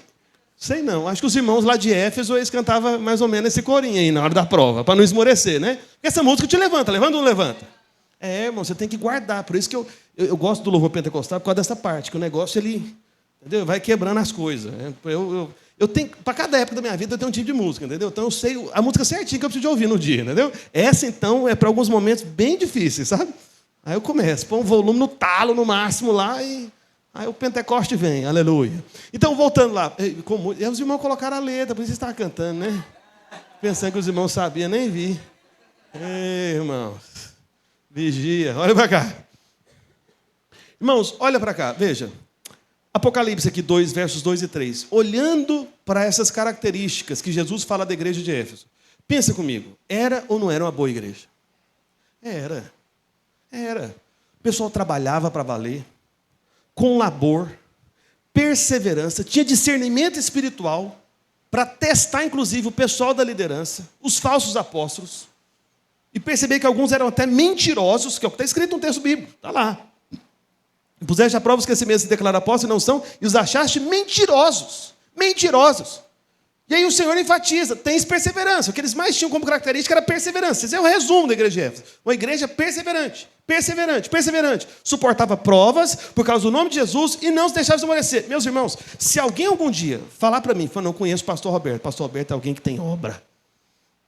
sei não, acho que os irmãos lá de Éfeso, eles cantavam mais ou menos esse corinho aí na hora da prova, para não esmorecer, né? Porque essa música te levanta, levanta ou não levanta? Irmão, você tem que guardar, por isso que eu gosto do louvor pentecostal, por causa dessa parte, que o negócio, ele, entendeu? Vai quebrando as coisas. Eu tenho, para cada época da minha vida, eu tenho um tipo de música, entendeu? Então eu sei a música certinha que eu preciso de ouvir no dia, entendeu? Essa, então, é para alguns momentos bem difíceis, sabe? Aí eu começo, põe um volume no talo, no máximo lá, e aí o Pentecoste vem, aleluia. Então, voltando lá, e os irmãos colocaram a letra, por isso vocês estavam cantando, né? Pensando que os irmãos sabiam, nem vi. Ei, irmãos, vigia, olha para cá. Irmãos, olha para cá, veja. Apocalipse aqui 2, versos 2 e 3. Olhando para essas características que Jesus fala da igreja de Éfeso. Pensa comigo, era ou não era uma boa igreja? Era. O pessoal trabalhava para valer, com labor, perseverança, tinha discernimento espiritual para testar, inclusive, o pessoal da liderança, os falsos apóstolos, e perceber que alguns eram até mentirosos, que é o que está escrito no texto bíblico, está lá. Puseste à prova os que a si mesmos se declaram apóstolos e não são, e os achaste mentirosos. Mentirosos. E aí o Senhor enfatiza, tens perseverança. O que eles mais tinham como característica era perseverança. Esse é o resumo da igreja de Éfeso. Uma igreja perseverante, perseverante, perseverante. Suportava provas por causa do nome de Jesus e não se deixava esmorecer. Meus irmãos, se alguém algum dia falar para mim, não conheço o pastor Roberto. Pastor Roberto é alguém que tem obra,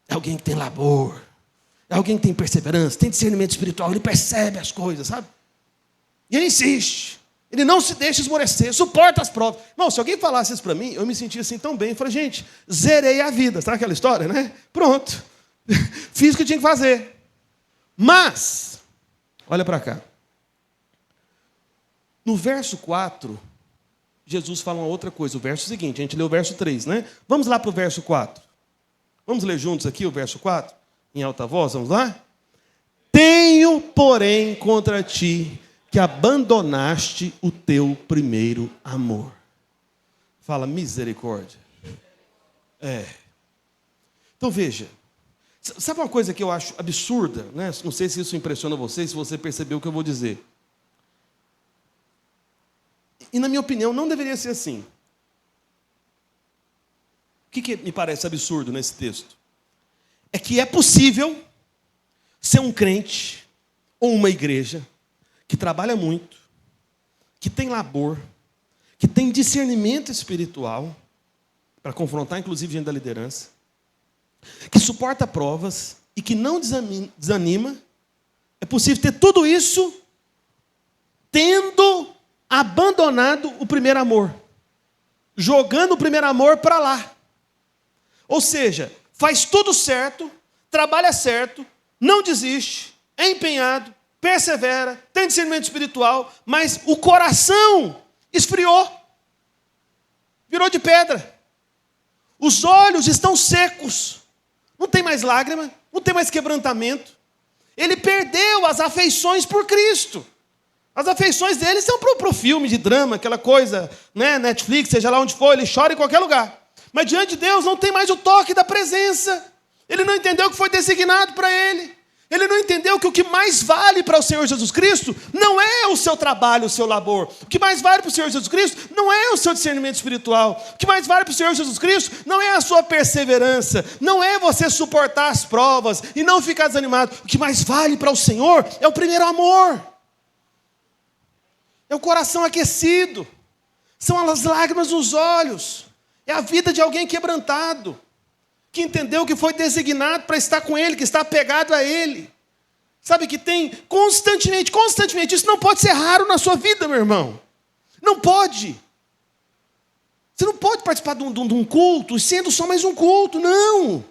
é alguém que tem labor, é alguém que tem perseverança, tem discernimento espiritual, ele percebe as coisas, sabe? E ele insiste. Ele não se deixa esmorecer, suporta as provas. Irmão, se alguém falasse isso para mim, eu me sentia assim tão bem. Eu falei, gente, zerei a vida. Sabe aquela história, né? Pronto. Fiz o que tinha que fazer. Mas, olha para cá. No verso 4, Jesus fala uma outra coisa. O verso seguinte, a gente leu o verso 3, né? Vamos lá para o verso 4. Vamos ler juntos aqui o verso 4? Em alta voz, vamos lá? Tenho, porém, contra ti que abandonaste o teu primeiro amor. Fala, misericórdia. Então veja, sabe uma coisa que eu acho absurda, né? Não sei se isso impressiona você, se você percebeu o que eu vou dizer. E na minha opinião, não deveria ser assim. O que me parece absurdo nesse texto? É que é possível ser um crente ou uma igreja que trabalha muito, que tem labor, que tem discernimento espiritual, para confrontar, inclusive, gente da liderança, que suporta provas e que não desanima. É possível ter tudo isso tendo abandonado o primeiro amor, jogando o primeiro amor para lá. Ou seja, faz tudo certo, trabalha certo, não desiste, é empenhado, persevera, tem discernimento espiritual, mas o coração esfriou, virou de pedra. Os olhos estão secos, não tem mais lágrima, não tem mais quebrantamento. Ele perdeu as afeições por Cristo. As afeições dele são para o filme de drama, aquela coisa, né, Netflix, seja lá onde for, ele chora em qualquer lugar. Mas diante de Deus não tem mais o toque da presença. Ele não entendeu o que foi designado para ele. Ele não entendeu que o que mais vale para o Senhor Jesus Cristo não é o seu trabalho, o seu labor. O que mais vale para o Senhor Jesus Cristo não é o seu discernimento espiritual. O que mais vale para o Senhor Jesus Cristo não é a sua perseverança, não é você suportar as provas e não ficar desanimado. O que mais vale para o Senhor é o primeiro amor. É o coração aquecido. São as lágrimas nos olhos. É a vida de alguém quebrantado, que entendeu que foi designado para estar com Ele, que está apegado a Ele. Sabe, que tem constantemente, isso não pode ser raro na sua vida, meu irmão. Não pode. Você não pode participar de um culto, sendo só mais um culto, não.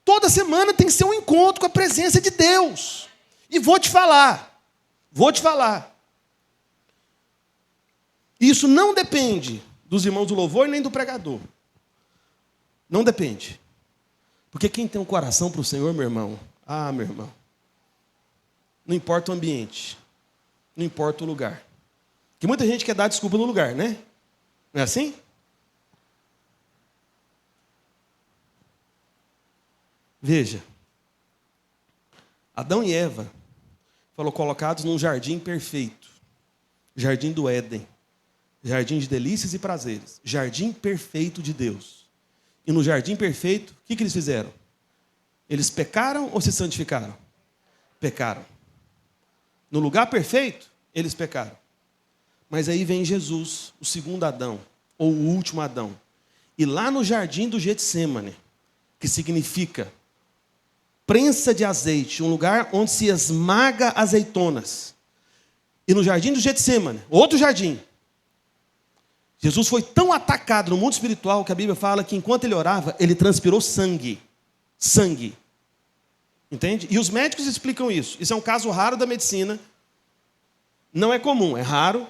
Toda semana tem que ser um encontro com a presença de Deus. E vou te falar. Isso não depende dos irmãos do louvor nem do pregador. Não depende. Porque quem tem um coração para o Senhor, meu irmão, meu irmão, não importa o ambiente, não importa o lugar. Porque muita gente quer dar desculpa no lugar, né? Não é assim? Veja, Adão e Eva foram colocados num jardim perfeito, jardim do Éden, jardim de delícias e prazeres, jardim perfeito de Deus. E no jardim perfeito, o que eles fizeram? Eles pecaram ou se santificaram? Pecaram. No lugar perfeito, eles pecaram. Mas aí vem Jesus, o segundo Adão, ou o último Adão. E lá no jardim do Getsêmani, que significa prensa de azeite, um lugar onde se esmaga azeitonas. E no jardim do Getsêmani, outro jardim, Jesus foi tão atacado no mundo espiritual que a Bíblia fala que enquanto ele orava, ele transpirou sangue. Sangue. Entende? E os médicos explicam isso. Isso é um caso raro da medicina. Não é comum, é raro.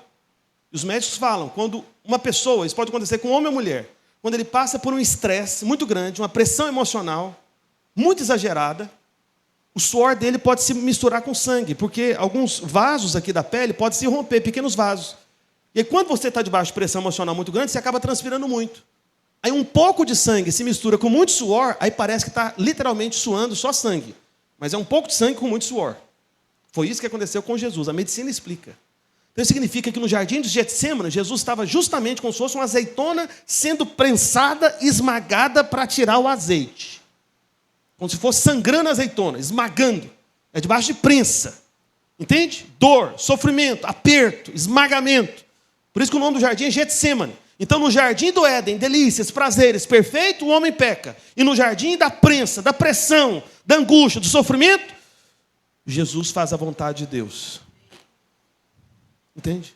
E os médicos falam, quando uma pessoa, isso pode acontecer com homem ou mulher, quando ele passa por um estresse muito grande, uma pressão emocional muito exagerada, o suor dele pode se misturar com sangue, porque alguns vasos aqui da pele podem se romper, pequenos vasos. E aí, quando você está debaixo de pressão emocional muito grande, você acaba transpirando muito. Aí um pouco de sangue se mistura com muito suor, aí parece que está literalmente suando só sangue. Mas é um pouco de sangue com muito suor. Foi isso que aconteceu com Jesus. A medicina explica. Então isso significa que no jardim de Getsêmani, Jesus estava justamente como se fosse uma azeitona sendo prensada, esmagada para tirar o azeite. Como se fosse sangrando a azeitona, esmagando. É debaixo de prensa. Entende? Dor, sofrimento, aperto, esmagamento. Por isso que o nome do jardim é Getsêmani. Então, no jardim do Éden, delícias, prazeres, perfeito, o homem peca. E no jardim da prensa, da pressão, da angústia, do sofrimento, Jesus faz a vontade de Deus. Entende?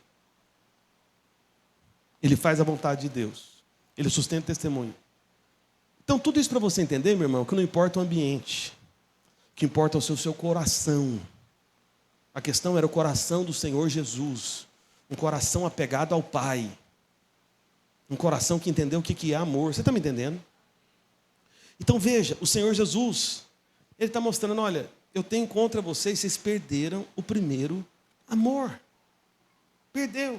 Ele faz a vontade de Deus. Ele sustenta o testemunho. Então, tudo isso para você entender, meu irmão, que não importa o ambiente. O que importa é o seu coração. A questão era o coração do Senhor Jesus. Um coração apegado ao Pai. Um coração que entendeu o que é amor. Você está me entendendo? Então veja, o Senhor Jesus, Ele está mostrando, olha, eu tenho contra vocês, vocês perderam o primeiro amor. Perdeu.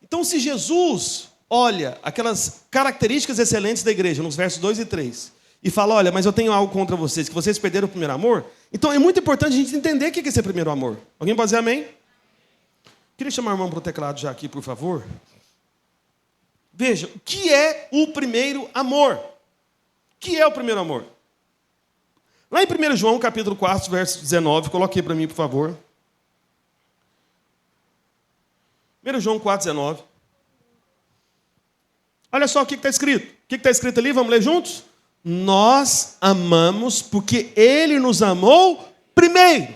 Então se Jesus olha aquelas características excelentes da igreja, nos versos 2 e 3, e fala, olha, mas eu tenho algo contra vocês, que vocês perderam o primeiro amor, então é muito importante a gente entender o que é esse primeiro amor. Alguém pode dizer amém? Queria chamar o irmão para o teclado já aqui, por favor. Veja, o que é o primeiro amor? O que é o primeiro amor? Lá em 1 João, capítulo 4, verso 19, coloque aí para mim, por favor. 1 João 4, 19. Olha só o que está escrito. O que está escrito ali? Vamos ler juntos? Nós amamos porque Ele nos amou primeiro.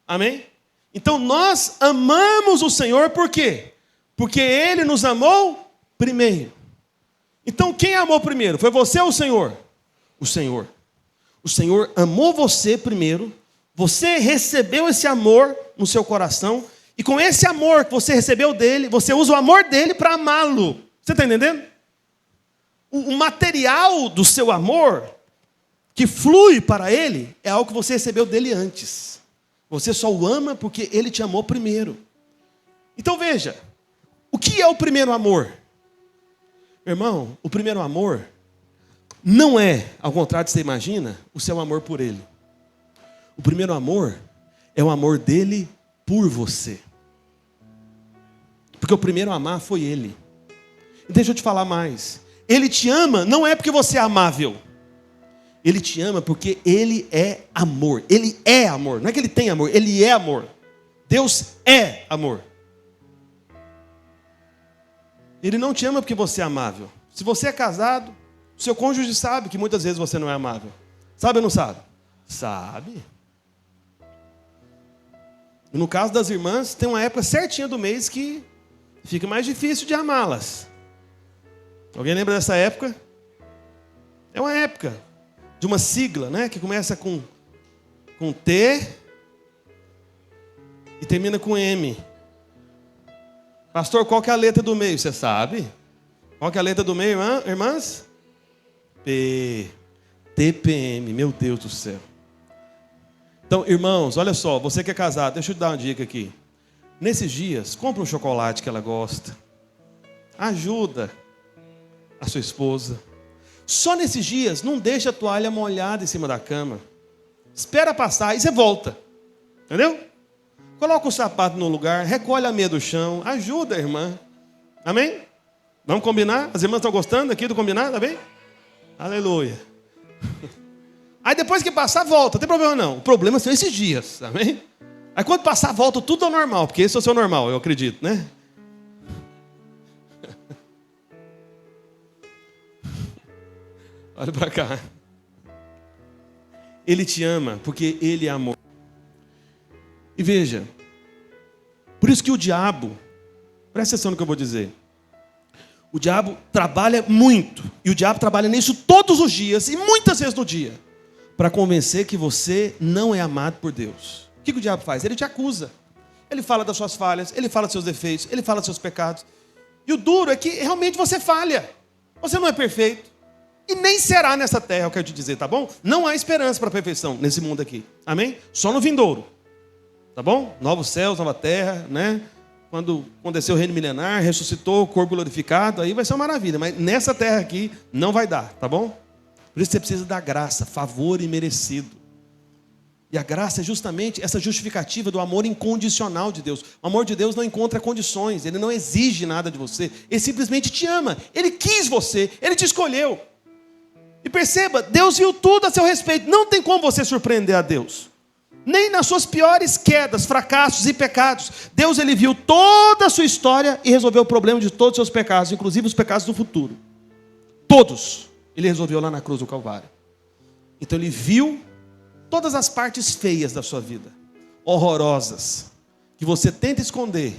Amém? Então nós amamos o Senhor por quê? Porque Ele nos amou primeiro. Então quem amou primeiro? Foi você ou o Senhor? O Senhor. O Senhor amou você primeiro. Você recebeu esse amor no seu coração. E com esse amor que você recebeu dele, você usa o amor dele para amá-lo. Você está entendendo? O material do seu amor, que flui para ele, é algo que você recebeu dele antes. Você só o ama porque ele te amou primeiro. Então veja, o que é o primeiro amor? Meu irmão, o primeiro amor não é, ao contrário do que você imagina, o seu amor por ele. O primeiro amor é o amor dele por você. Porque o primeiro a amar foi ele. E deixa eu te falar mais. Ele te ama não é porque você é amável. Ele te ama porque ele é amor. Ele é amor. Não é que ele tem amor, ele é amor. Deus é amor. Ele não te ama porque você é amável. Se você é casado, o seu cônjuge sabe que muitas vezes você não é amável. Sabe ou não sabe? Sabe. E no caso das irmãs, tem uma época certinha do mês que fica mais difícil de amá-las. Alguém lembra dessa época? É uma época de uma sigla, né? Que começa com T e termina com M. Pastor, qual que é a letra do meio? Você sabe? Qual que é a letra do meio, irmãs? P. TPM, meu Deus do céu. Então, irmãos, olha só, você que é casado, deixa eu te dar uma dica aqui. Nesses dias, compra um chocolate que ela gosta. Ajuda a sua esposa. Só nesses dias, não deixa a toalha molhada em cima da cama. Espera passar e você volta. Entendeu? Coloca o sapato no lugar, recolhe a meia do chão, ajuda a irmã. Amém? Vamos combinar? As irmãs estão gostando aqui do combinado, amém? Aleluia. Aí depois que passar, volta, não tem problema não. O problema são esses dias, amém? Aí quando passar, volta tudo ao normal, porque esse é o seu normal, eu acredito, né? Olha para cá. Ele te ama porque ele é amor. E veja, por isso que o diabo, presta atenção no que eu vou dizer. O diabo trabalha muito, e o diabo trabalha nisso todos os dias, e muitas vezes no dia, para convencer que você não é amado por Deus. O que o diabo faz? Ele te acusa. Ele fala das suas falhas, ele fala dos seus defeitos, ele fala dos seus pecados. E o duro é que realmente você falha. Você não é perfeito. E nem será nessa terra, eu quero te dizer, tá bom? Não há esperança para a perfeição nesse mundo aqui. Amém? Só no vindouro. Tá bom? Novos céus, nova terra, né? Quando aconteceu o reino milenar, ressuscitou, o corpo glorificado, aí vai ser uma maravilha. Mas nessa terra aqui não vai dar, tá bom? Por isso você precisa da graça, favor imerecido. E a graça é justamente essa justificativa do amor incondicional de Deus. O amor de Deus não encontra condições, ele não exige nada de você. Ele simplesmente te ama, ele quis você, ele te escolheu. E perceba, Deus viu tudo a seu respeito. Não tem como você surpreender a Deus. Nem nas suas piores quedas, fracassos e pecados. Deus, ele viu toda a sua história e resolveu o problema de todos os seus pecados, inclusive os pecados do futuro. Todos. Ele resolveu lá na cruz do Calvário. Então ele viu todas as partes feias da sua vida, horrorosas, que você tenta esconder,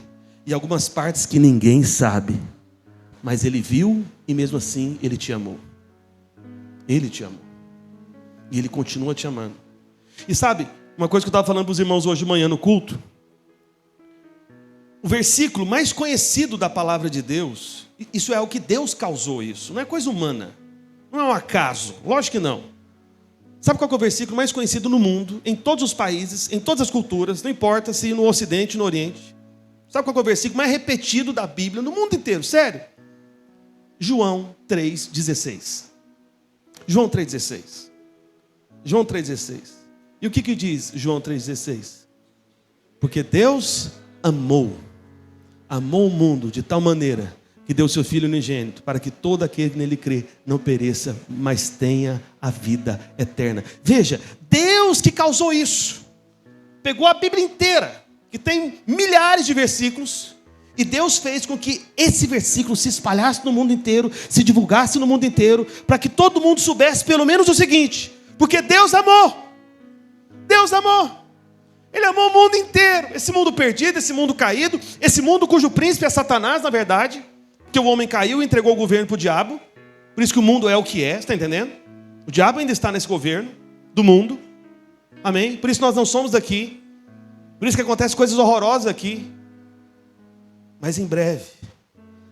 e algumas partes que ninguém sabe. Mas ele viu e mesmo assim ele te amou. Ele te amou. E ele continua te amando. E sabe, uma coisa que eu estava falando para os irmãos hoje de manhã no culto. O versículo mais conhecido da palavra de Deus, isso é o que Deus causou isso. Não é coisa humana. Não é um acaso. Lógico que não. Sabe qual é o versículo mais conhecido no mundo, em todos os países, em todas as culturas, não importa se no Ocidente ou no Oriente. Sabe qual é o versículo mais repetido da Bíblia no mundo inteiro? Sério? João 3,16. João 3,16. João 3,16. E o que diz João 3,16? Porque Deus amou o mundo de tal maneira que deu seu Filho unigênito, para que todo aquele que nele crê não pereça, mas tenha a vida eterna. Veja, Deus que causou isso, pegou a Bíblia inteira, que tem milhares de versículos, e Deus fez com que esse versículo se espalhasse no mundo inteiro, se divulgasse no mundo inteiro, para que todo mundo soubesse pelo menos o seguinte: porque Deus amou. Deus amou. Ele amou o mundo inteiro. Esse mundo perdido, esse mundo caído, esse mundo cujo príncipe é Satanás, na verdade, porque o homem caiu e entregou o governo para o diabo. Por isso que o mundo é o que é, você está entendendo? O diabo ainda está nesse governo do mundo. Amém? Por isso nós não somos daqui. Por isso que acontecem coisas horrorosas aqui. Mas em breve,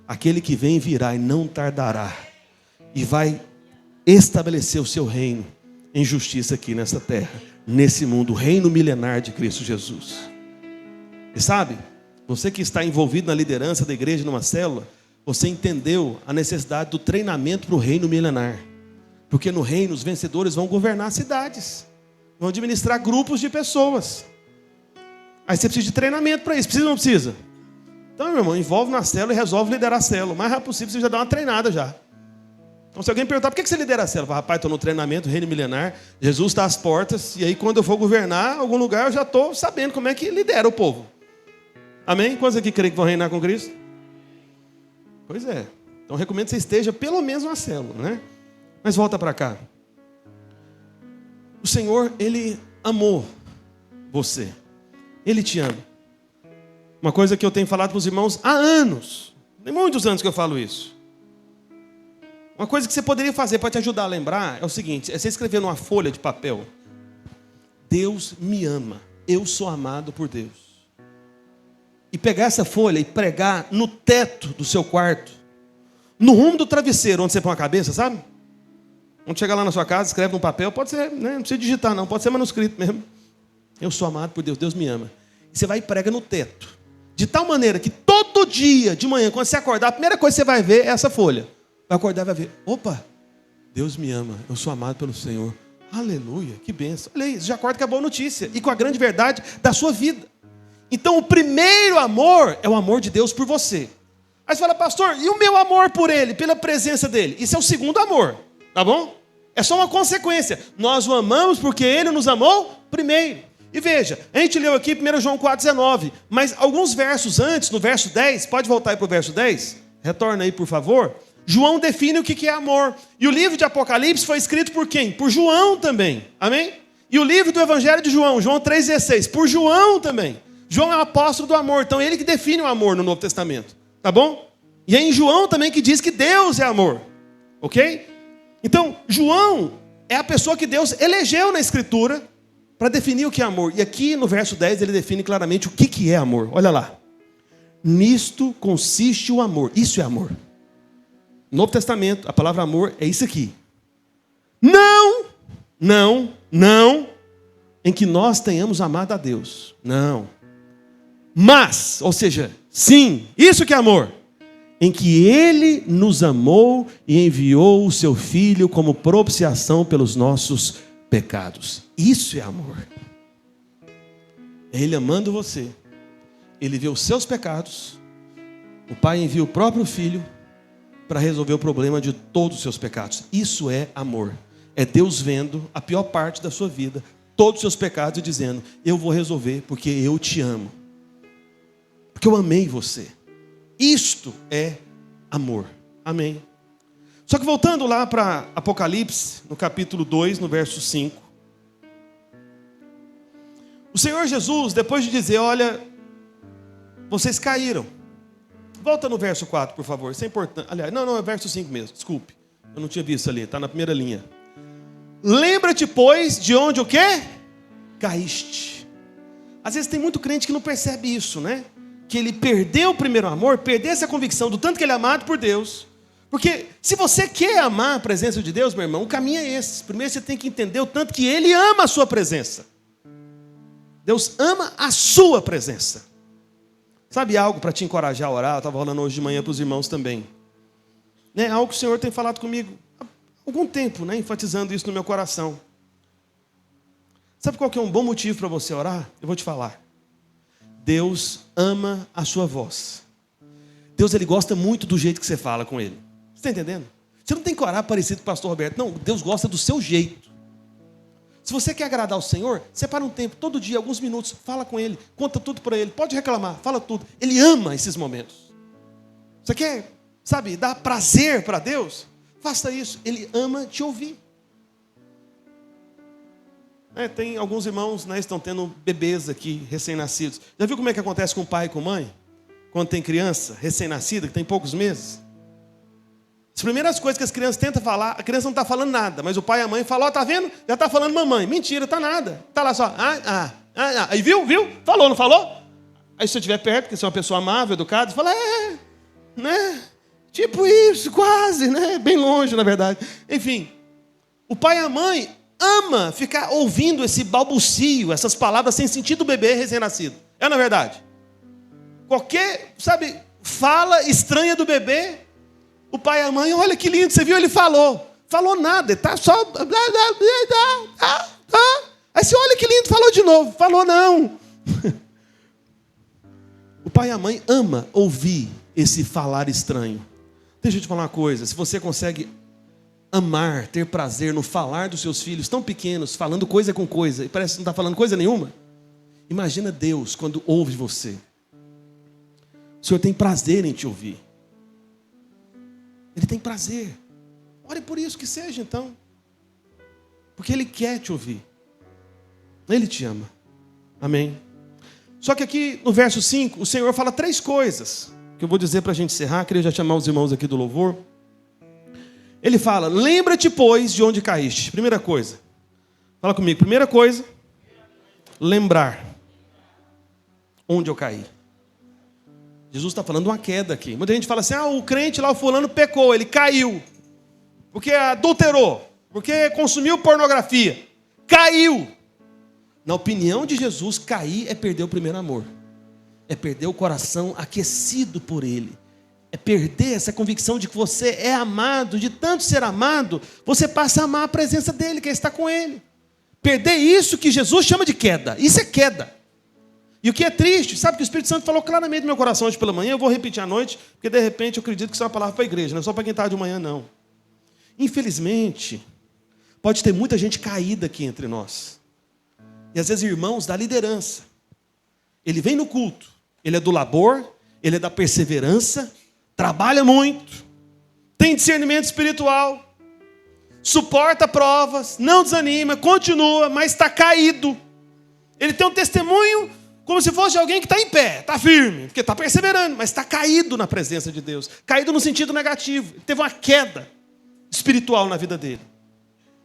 aquele que vem virá e não tardará, e vai estabelecer o seu reino em justiça aqui nessa terra, nesse mundo, o reino milenar de Cristo Jesus. E sabe, você que está envolvido na liderança da igreja numa célula, você entendeu a necessidade do treinamento para o reino milenar. Porque no reino os vencedores vão governar cidades. vão administrar grupos de pessoas. Aí você precisa de treinamento para isso. Precisa ou não precisa? Então, meu irmão, envolve na célula e resolve liderar a célula. O mais rápido possível, você já dá uma treinada já. Então, se alguém perguntar, por que você lidera a célula? Fala, rapaz, estou no treinamento, reino milenar, Jesus está às portas, e aí quando eu for governar algum lugar, eu já estou sabendo como é que lidera o povo. Amém? Quantos aqui creem que vão reinar com Cristo? Pois é. Então, recomendo que você esteja pelo menos na célula, né? Mas volta para cá. O Senhor, Ele amou você. Ele te ama. Uma coisa que eu tenho falado para os irmãos há anos. Tem muitos anos que eu falo isso. Uma coisa que você poderia fazer para te ajudar a lembrar é o seguinte. É você escrever numa folha de papel. Deus me ama. Eu sou amado por Deus. E pegar essa folha e pregar no teto do seu quarto. No rumo do travesseiro, onde você põe a cabeça, sabe? Quando chegar lá na sua casa, escreve num papel. Pode ser, né? Não precisa digitar não. Pode ser manuscrito mesmo. Eu sou amado por Deus. Deus me ama. E você vai e prega no teto. De tal maneira que todo dia, de manhã, quando você acordar, a primeira coisa que você vai ver é essa folha. Vai acordar e vai ver. Opa, Deus me ama. Eu sou amado pelo Senhor. Aleluia, que bênção. Olha aí, você já acorda com a boa notícia. E com a grande verdade da sua vida. Então, o primeiro amor é o amor de Deus por você. Aí você fala, pastor, e o meu amor por Ele, pela presença dEle? Isso é o segundo amor, tá bom? É só uma consequência. Nós o amamos porque Ele nos amou primeiro. E veja, a gente leu aqui 1 João 4,19, mas alguns versos antes, no verso 10, pode voltar aí para o verso 10? Retorna aí, por favor. João define o que é amor. E o livro de Apocalipse foi escrito por quem? Por João também. Amém? E o livro do Evangelho de João, João 3,16, por João também. João é o apóstolo do amor, então ele que define o amor no Novo Testamento. Tá bom? E é em João também que diz que Deus é amor. Ok? Então, João é a pessoa que Deus elegeu na Escritura para definir o que é amor. E aqui no verso 10 ele define claramente o que é amor. Olha lá. Nisto consiste o amor. Isso é amor. No Novo Testamento, a palavra amor é isso aqui. Não em que nós tenhamos amado a Deus. Não. Mas, ou seja, sim, isso que é amor. Em que Ele nos amou e enviou o seu Filho como propiciação pelos nossos pecados. Isso é amor. É Ele amando você. Ele vê os seus pecados. O Pai envia o próprio Filho para resolver o problema de todos os seus pecados. Isso é amor. É Deus vendo a pior parte da sua vida, todos os seus pecados, e dizendo, eu vou resolver porque eu te amo. Porque eu amei você. Isto é amor. Amém. Só que voltando lá para Apocalipse, no capítulo 2, no verso 5. O Senhor Jesus, depois de dizer, olha, vocês caíram. Volta no verso 4, por favor. Isso é importante. Aliás, não, é verso 5 mesmo. Desculpe. Eu não tinha visto ali. Está na primeira linha. Lembra-te, pois, de onde o quê? Caíste. Às vezes tem muito crente que não percebe isso, né? Que ele perdeu o primeiro amor, perdeu essa convicção do tanto que ele é amado por Deus. Porque se você quer amar a presença de Deus, meu irmão, o caminho é esse. Primeiro você tem que entender o tanto que Ele ama a sua presença. Deus ama a sua presença. Sabe algo para te encorajar a orar? Eu estava falando hoje de manhã para os irmãos também. Né? Algo que o Senhor tem falado comigo há algum tempo, né? Enfatizando isso no meu coração. Sabe qual que é um bom motivo para você orar? Eu vou te falar. Deus ama a sua voz. Deus, Ele gosta muito do jeito que você fala com Ele. Você está entendendo? Você não tem que orar parecido com o pastor Roberto. Não, Deus gosta do seu jeito. Se você quer agradar ao Senhor, separa um tempo, todo dia, alguns minutos, fala com Ele, conta tudo para Ele, pode reclamar, fala tudo. Ele ama esses momentos. Você quer, sabe, dar prazer para Deus? Faça isso, Ele ama te ouvir. Tem alguns irmãos, né, estão tendo bebês aqui, recém-nascidos. Já viu como é que acontece com o pai e com a mãe? Quando tem criança recém-nascida, que tem poucos meses? As primeiras coisas que as crianças tentam falar, a criança não está falando nada, mas o pai e a mãe falam, tá vendo? Já está falando mamãe. Mentira, tá nada. Está lá só, Aí viu? Falou, não falou? Aí se você estiver perto, porque você é uma pessoa amável, educada, você fala, né? Tipo isso, quase, né? Bem longe, na verdade. Enfim, o pai e a mãe ama ficar ouvindo esse balbucio, essas palavras sem sentido do bebê recém-nascido. É na verdade? Qualquer, sabe, fala estranha do bebê, o pai e a mãe, olha que lindo, você viu? Ele falou. Falou nada, ele está só... Aí você olha que lindo, falou de novo. Falou não. O pai e a mãe ama ouvir esse falar estranho. Deixa eu te falar uma coisa. Se você consegue amar, ter prazer no falar dos seus filhos tão pequenos, falando coisa com coisa, e parece que não está falando coisa nenhuma, imagina Deus quando ouve você. O Senhor tem prazer em te ouvir. Ele tem prazer. Ore por isso que seja então. Porque Ele quer te ouvir. Ele te ama. Amém? Só que aqui no verso 5, o Senhor fala 3 coisas, que eu vou dizer para a gente encerrar. Queria já chamar os irmãos aqui do louvor. Ele fala, lembra-te, pois, de onde caíste. Primeira coisa. Fala comigo. Primeira coisa, lembrar onde eu caí. Jesus está falando de uma queda aqui. Muita gente fala assim, o crente lá, o fulano pecou, ele caiu. Porque adulterou, porque consumiu pornografia. Caiu. Na opinião de Jesus, cair é perder o primeiro amor. É perder o coração aquecido por Ele. É perder essa convicção de que você é amado, de tanto ser amado, você passa a amar a presença dEle, quer estar com Ele. Perder isso que Jesus chama de queda. Isso é queda. E o que é triste, sabe que o Espírito Santo falou claramente no meu coração hoje pela manhã, eu vou repetir à noite, porque de repente eu acredito que isso é uma palavra para a igreja, não é só para quem está de manhã, não. Infelizmente, pode ter muita gente caída aqui entre nós. E às vezes irmãos da liderança. Ele vem no culto, ele é do labor, ele é da perseverança, trabalha muito, tem discernimento espiritual, suporta provas, não desanima, continua, mas está caído. Ele tem um testemunho como se fosse alguém que está em pé, está firme, porque está perseverando, mas está caído na presença de Deus. Caído no sentido negativo. Ele teve uma queda espiritual na vida dele.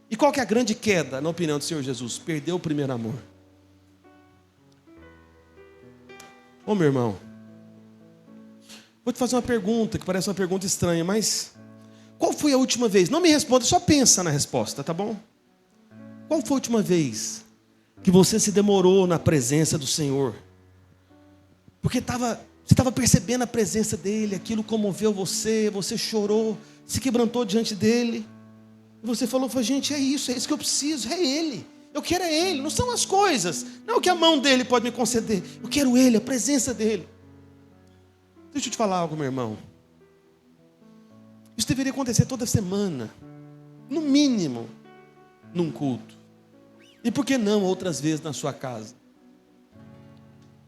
E qual que é a grande queda, na opinião do Senhor Jesus? Perdeu o primeiro amor. Ô meu irmão, vou te fazer uma pergunta, que parece uma pergunta estranha, mas qual foi a última vez? Não me responda, só pensa na resposta, tá bom? Qual foi a última vez que você se demorou na presença do Senhor? Porque você estava percebendo a presença dEle, aquilo comoveu você, você chorou, se quebrantou diante dEle. E você falou, gente, é isso que eu preciso, é Ele. Eu quero é Ele, não são as coisas, não é o que a mão dEle pode me conceder. Eu quero Ele, a presença dEle. Deixa eu te falar algo, meu irmão. Isso deveria acontecer toda semana, no mínimo, num culto. E por que não outras vezes na sua casa?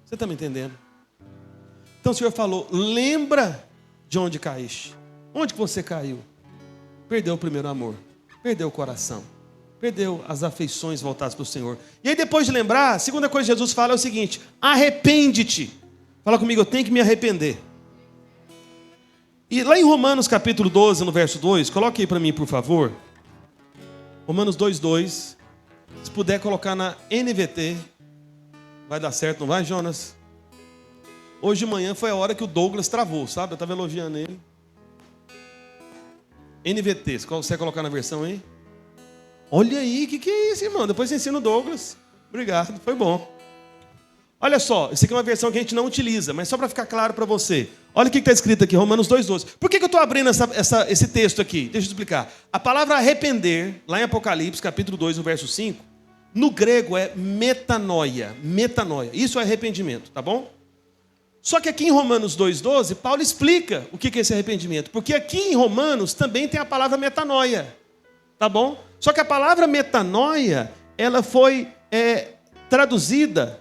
Você está me entendendo? Então o Senhor falou, lembra de onde caíste. Onde que você caiu? Perdeu o primeiro amor. Perdeu o coração. Perdeu as afeições voltadas para o Senhor. E aí depois de lembrar, a segunda coisa que Jesus fala é o seguinte, arrepende-te. Fala comigo, eu tenho que me arrepender. E lá em Romanos capítulo 12, no verso 2, coloque aí para mim, por favor. Romanos 2:2. Se puder colocar na NVT, vai dar certo, não vai, Jonas? Hoje de manhã foi a hora que o Douglas travou, sabe? Eu estava elogiando ele. NVT, você consegue colocar na versão aí? Olha aí, o que é isso, irmão? Depois você ensina o Douglas. Obrigado, foi bom. Olha só, isso aqui é uma versão que a gente não utiliza, mas só para ficar claro para você. Olha o que está escrito aqui, Romanos 2:12. Por que eu estou abrindo esse texto aqui? Deixa eu explicar. A palavra arrepender, lá em Apocalipse, capítulo 2, no verso 5, no grego é metanoia. Metanoia. Isso é arrependimento, tá bom? Só que aqui em Romanos 2:12, Paulo explica o que é esse arrependimento. Porque aqui em Romanos também tem a palavra metanoia. Tá bom? Só que a palavra metanoia, ela foi traduzida...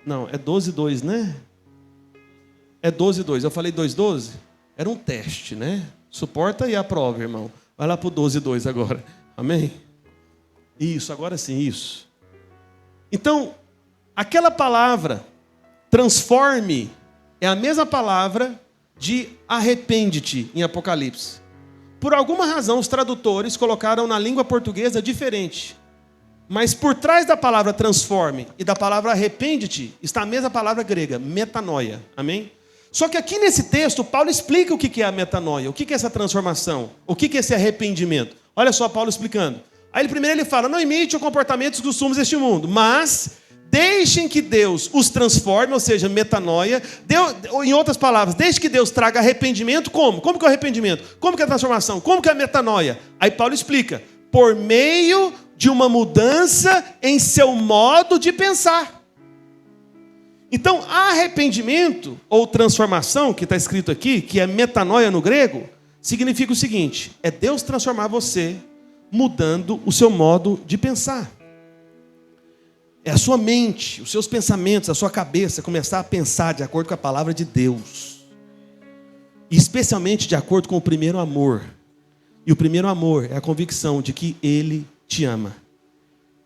Não, é 12:2, né? É 12:2. Eu falei 2:12? Era um teste, né? Suporta e aprova, irmão. Vai lá para o 12:2 agora. Amém? Isso, agora sim, isso. Então, aquela palavra, transforme, é a mesma palavra de arrepende-te em Apocalipse. Por alguma razão, os tradutores colocaram na língua portuguesa diferente. Mas por trás da palavra transforme e da palavra arrepende-te, está a mesma palavra grega, metanoia. Amém? Só que aqui nesse texto, Paulo explica o que é a metanoia, o que é essa transformação, o que é esse arrependimento. Olha só Paulo explicando. Aí primeiro ele fala, não imite o comportamento dos costumes deste mundo, mas deixem que Deus os transforme, ou seja, metanoia. Em outras palavras, deixe que Deus traga arrependimento, como? Como que é o arrependimento? Como que é a transformação? Como que é a metanoia? Aí Paulo explica, por meio de uma mudança em seu modo de pensar. Então, arrependimento ou transformação, que está escrito aqui, que é metanoia no grego, significa o seguinte: é Deus transformar você, mudando o seu modo de pensar. É a sua mente, os seus pensamentos, a sua cabeça começar a pensar de acordo com a palavra de Deus. E especialmente de acordo com o primeiro amor. E o primeiro amor é a convicção de que Ele te ama.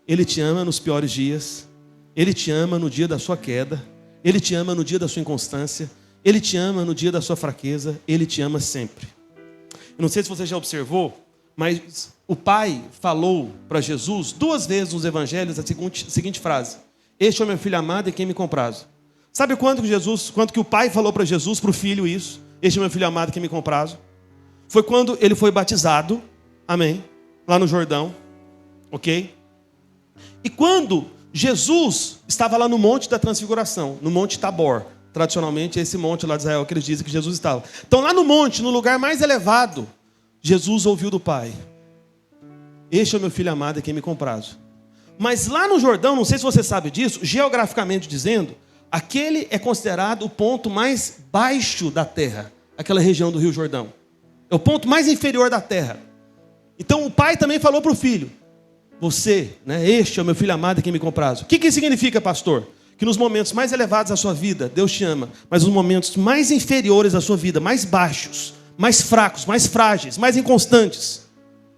Ele te ama nos piores dias. Ele te ama no dia da sua queda. Ele te ama no dia da sua inconstância. Ele te ama no dia da sua fraqueza. Ele te ama sempre. Eu não sei se você já observou, mas o Pai falou para Jesus 2 vezes nos evangelhos a seguinte frase: este é o meu filho amado em quem me comprazo. Sabe quando que o Pai falou para Jesus, para o Filho, isso? Este é o meu filho amado em quem me comprazo. Foi quando ele foi batizado, amém, lá no Jordão, ok? E quando Jesus estava lá no Monte da Transfiguração, no Monte Tabor, tradicionalmente é esse monte lá de Israel que eles dizem que Jesus estava. Então lá no monte, no lugar mais elevado, Jesus ouviu do Pai: este é o meu filho amado em quem me comprazo. Mas lá no Jordão, não sei se você sabe disso, geograficamente dizendo, aquele é considerado o ponto mais baixo da terra, aquela região do Rio Jordão. É o ponto mais inferior da terra. Então o Pai também falou para o Filho: você, este é o meu filho amado em quem me comprazo. O que isso significa, pastor? Que nos momentos mais elevados da sua vida, Deus te ama, mas nos momentos mais inferiores da sua vida, mais baixos, mais fracos, mais frágeis, mais inconstantes,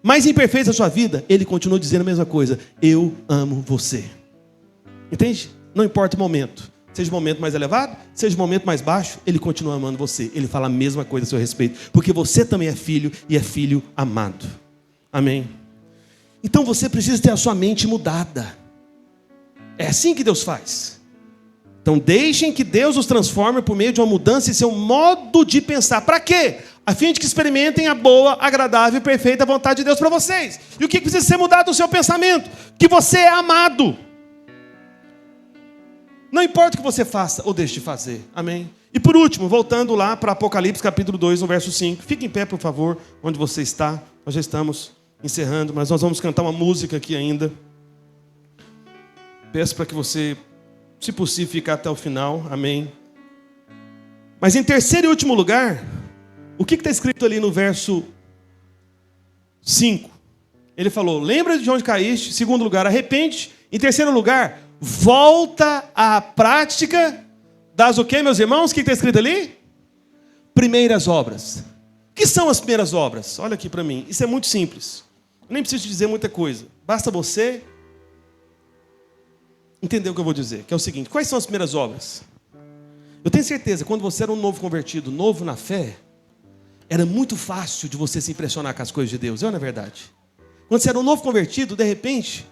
mais imperfeitos da sua vida, Ele continua dizendo a mesma coisa: eu amo você. Entende? Não importa o momento. Seja o momento mais elevado, seja o momento mais baixo, Ele continua amando você. Ele fala a mesma coisa a seu respeito, porque você também é filho e é filho amado. Amém? Então você precisa ter a sua mente mudada. É assim que Deus faz. Então deixem que Deus os transforme por meio de uma mudança em seu modo de pensar. Para quê? A fim de que experimentem a boa, agradável e perfeita vontade de Deus para vocês. E o que precisa ser mudado no seu pensamento? Que você é amado. Não importa o que você faça ou deixe de fazer. Amém? E por último, voltando lá para Apocalipse capítulo 2, no verso 5. Fique em pé, por favor, onde você está. Nós já estamos encerrando, mas nós vamos cantar uma música aqui ainda. Peço para que você, se possível, fique até o final. Amém? Mas em terceiro e último lugar, o que está escrito ali no verso 5? Ele falou: lembra de onde caíste. Segundo lugar, arrepende. Em terceiro lugar, volta à prática das o quê, meus irmãos? O que está escrito ali? Primeiras obras. O que são as primeiras obras? Olha aqui para mim. Isso é muito simples. Eu nem preciso te dizer muita coisa. Basta você entender o que eu vou dizer. Que é o seguinte: quais são as primeiras obras? Eu tenho certeza, quando você era um novo convertido, novo na fé, era muito fácil de você se impressionar com as coisas de Deus. Não é verdade? Quando você era um novo convertido, de repente,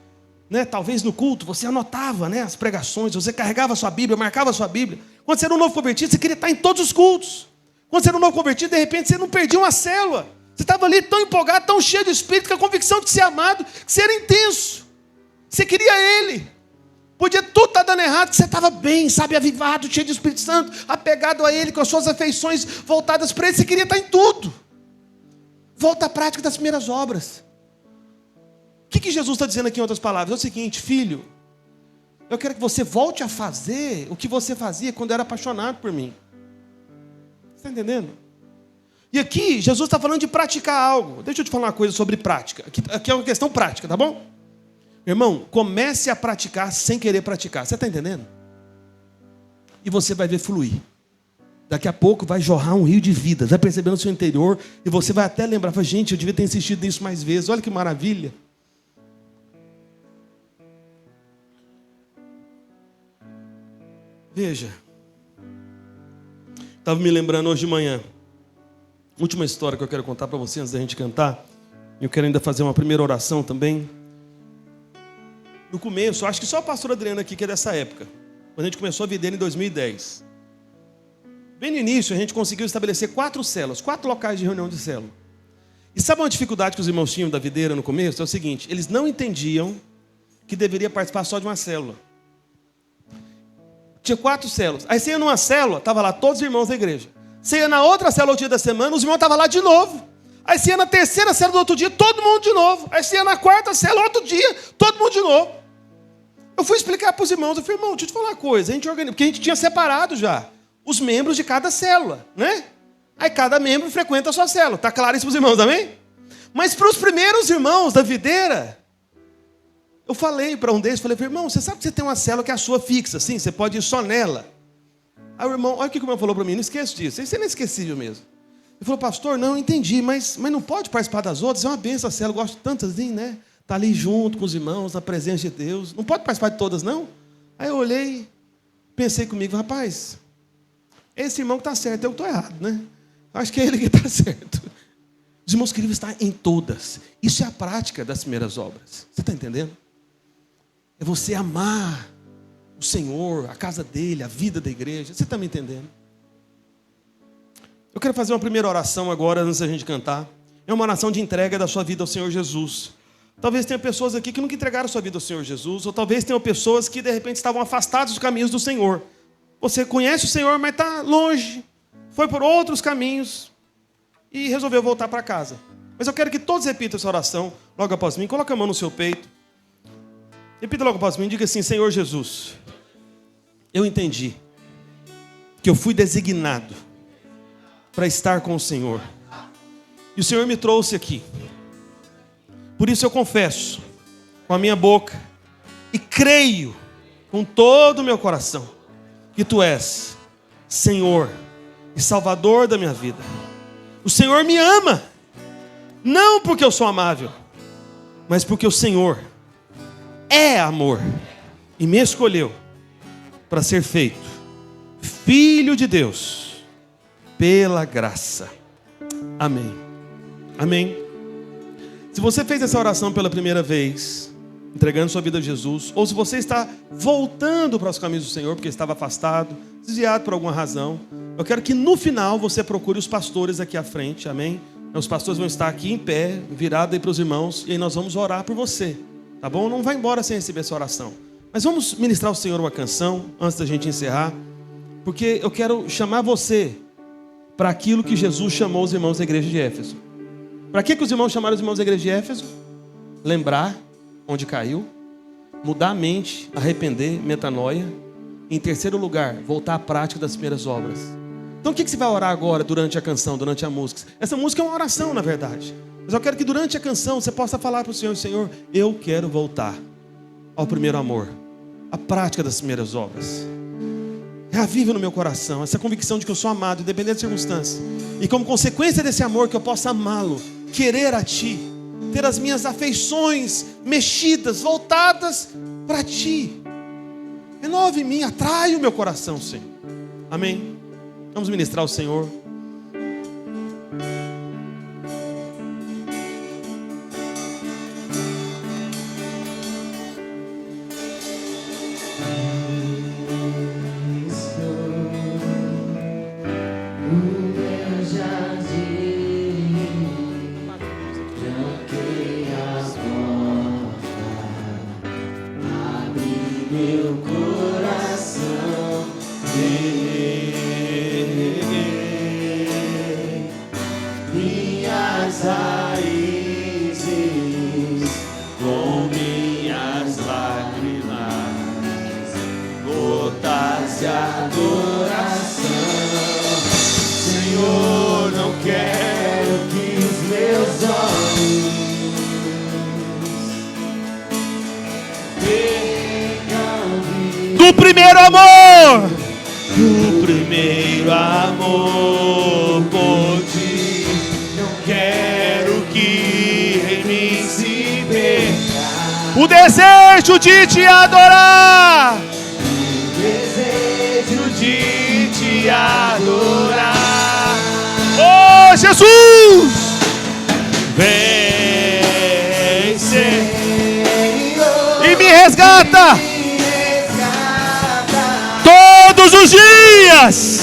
talvez no culto, você anotava as pregações, você carregava a sua Bíblia, marcava a sua Bíblia. Quando você era um novo convertido, você queria estar em todos os cultos. Quando você era um novo convertido, de repente você não perdia uma célula. Você estava ali tão empolgado, tão cheio de Espírito, com a convicção de ser amado, que você era intenso. Você queria Ele. Podia tudo estar dando errado, que você estava bem, sabe, avivado, cheio de Espírito Santo, apegado a Ele, com as suas afeições voltadas para Ele. Você queria estar em tudo. Volta à prática das primeiras obras. O que Jesus está dizendo aqui em outras palavras? É o seguinte: filho, eu quero que você volte a fazer o que você fazia quando era apaixonado por mim. Você está entendendo? E aqui, Jesus está falando de praticar algo. Deixa eu te falar uma coisa sobre prática. Aqui é uma questão prática, tá bom? Irmão, comece a praticar sem querer praticar. Você está entendendo? E você vai ver fluir. Daqui a pouco vai jorrar um rio de vida. Vai perceber no seu interior. E você vai até lembrar: gente, eu devia ter insistido nisso mais vezes. Olha que maravilha. Veja. Estava me lembrando hoje de manhã. Última história que eu quero contar para você antes da gente cantar. Eu quero ainda fazer uma primeira oração também. No começo, acho que só a pastora Adriana aqui que é dessa época. Quando a gente começou a Videira em 2010. Bem no início, a gente conseguiu estabelecer 4 células, 4 locais de reunião de célula. E sabe uma dificuldade que os irmãos tinham da Videira no começo? É o seguinte: eles não entendiam que deveria participar só de uma célula. Tinha 4 células. Aí você ia numa célula, estava lá todos os irmãos da igreja. Você ia na outra célula o dia da semana, os irmãos estavam lá de novo. Aí você ia na terceira célula do outro dia, todo mundo de novo. Aí você ia na quarta célula, outro dia, todo mundo de novo. Eu fui explicar para os irmãos, eu falei, irmão, deixa eu te falar uma coisa, a gente organiza, porque a gente tinha separado já os membros de cada célula, né? Aí cada membro frequenta a sua célula. Está claro isso para os irmãos, amém? Mas para os primeiros irmãos da videira, eu falei para um deles, falei, irmão, você sabe que você tem uma célula que é a sua fixa, assim, você pode ir só nela. Aí o irmão, olha o que o irmão falou para mim, não esqueça disso, isso é inesquecível mesmo. Ele falou, pastor, não, eu entendi, mas não pode participar das outras, é uma benção a célula, eu gosto tanto assim, né? Está ali junto com os irmãos, na presença de Deus. Não pode participar de todas, não? Aí eu olhei, pensei comigo, rapaz, esse irmão que está certo, eu estou errado, né? Acho que é ele que está certo. Os irmãos queridos estar em todas. Isso é a prática das primeiras obras. Você está entendendo? É você amar o Senhor, a casa dele, a vida da igreja. Você está me entendendo? Eu quero fazer uma primeira oração agora, antes da gente cantar. É uma oração de entrega da sua vida ao Senhor Jesus. Talvez tenha pessoas aqui que nunca entregaram sua vida ao Senhor Jesus, ou talvez tenham pessoas que de repente estavam afastadas dos caminhos do Senhor. Você conhece o Senhor, mas está longe, foi por outros caminhos e resolveu voltar para casa. Mas eu quero que todos repitam essa oração logo após mim. Coloca a mão no seu peito. Repita logo após mim, diga assim, Senhor Jesus, eu entendi que eu fui designado para estar com o Senhor. E o Senhor me trouxe aqui. Por isso eu confesso com a minha boca e creio com todo o meu coração que Tu és Senhor e Salvador da minha vida. O Senhor me ama, não porque eu sou amável, mas porque o Senhor é amor e me escolheu para ser feito Filho de Deus pela graça. Amém. Amém. Se você fez essa oração pela primeira vez, entregando sua vida a Jesus, ou se você está voltando para os caminhos do Senhor, porque estava afastado, desviado por alguma razão, eu quero que no final você procure os pastores aqui à frente, amém? Os pastores vão estar aqui em pé, virados aí para os irmãos, e aí nós vamos orar por você, tá bom? Não vai embora sem receber essa oração. Mas vamos ministrar ao Senhor uma canção, antes da gente encerrar, porque eu quero chamar você para aquilo que Jesus chamou os irmãos da igreja de Éfeso. Para que os irmãos chamaram os irmãos da igreja de Éfeso? Lembrar onde caiu, mudar a mente, arrepender, metanoia. E em terceiro lugar, voltar à prática das primeiras obras. Então o que você vai orar agora durante a canção, durante a música? Essa música é uma oração, na verdade. Mas eu quero que durante a canção você possa falar para o Senhor, Senhor, eu quero voltar ao primeiro amor, à prática das primeiras obras. Reaviva no meu coração essa convicção de que eu sou amado, independente das circunstâncias. E como consequência desse amor, que eu possa amá-lo, querer a Ti, ter as minhas afeições mexidas, voltadas para Ti. Renove em mim, atrai o meu coração, Senhor. Amém? Vamos ministrar ao Senhor. Do primeiro amor, por Ti, não quero que em mim se perca o desejo de Te adorar, o desejo de Te adorar. Oh Jesus, vem Senhor e me resgata todos os dias,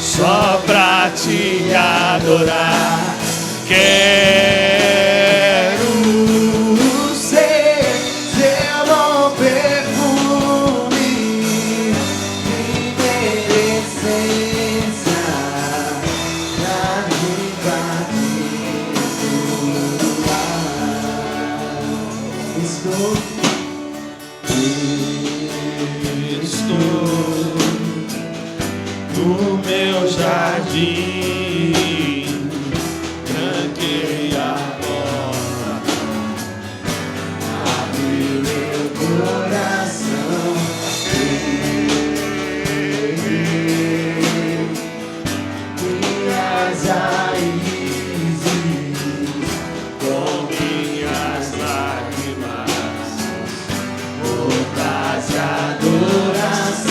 só pra Te adorar. Quero ser Teu bom perfume, minha essência, pra sim, tranquei a porta, abre meu coração, minhas raízes, com minhas lágrimas, gotas de adoração,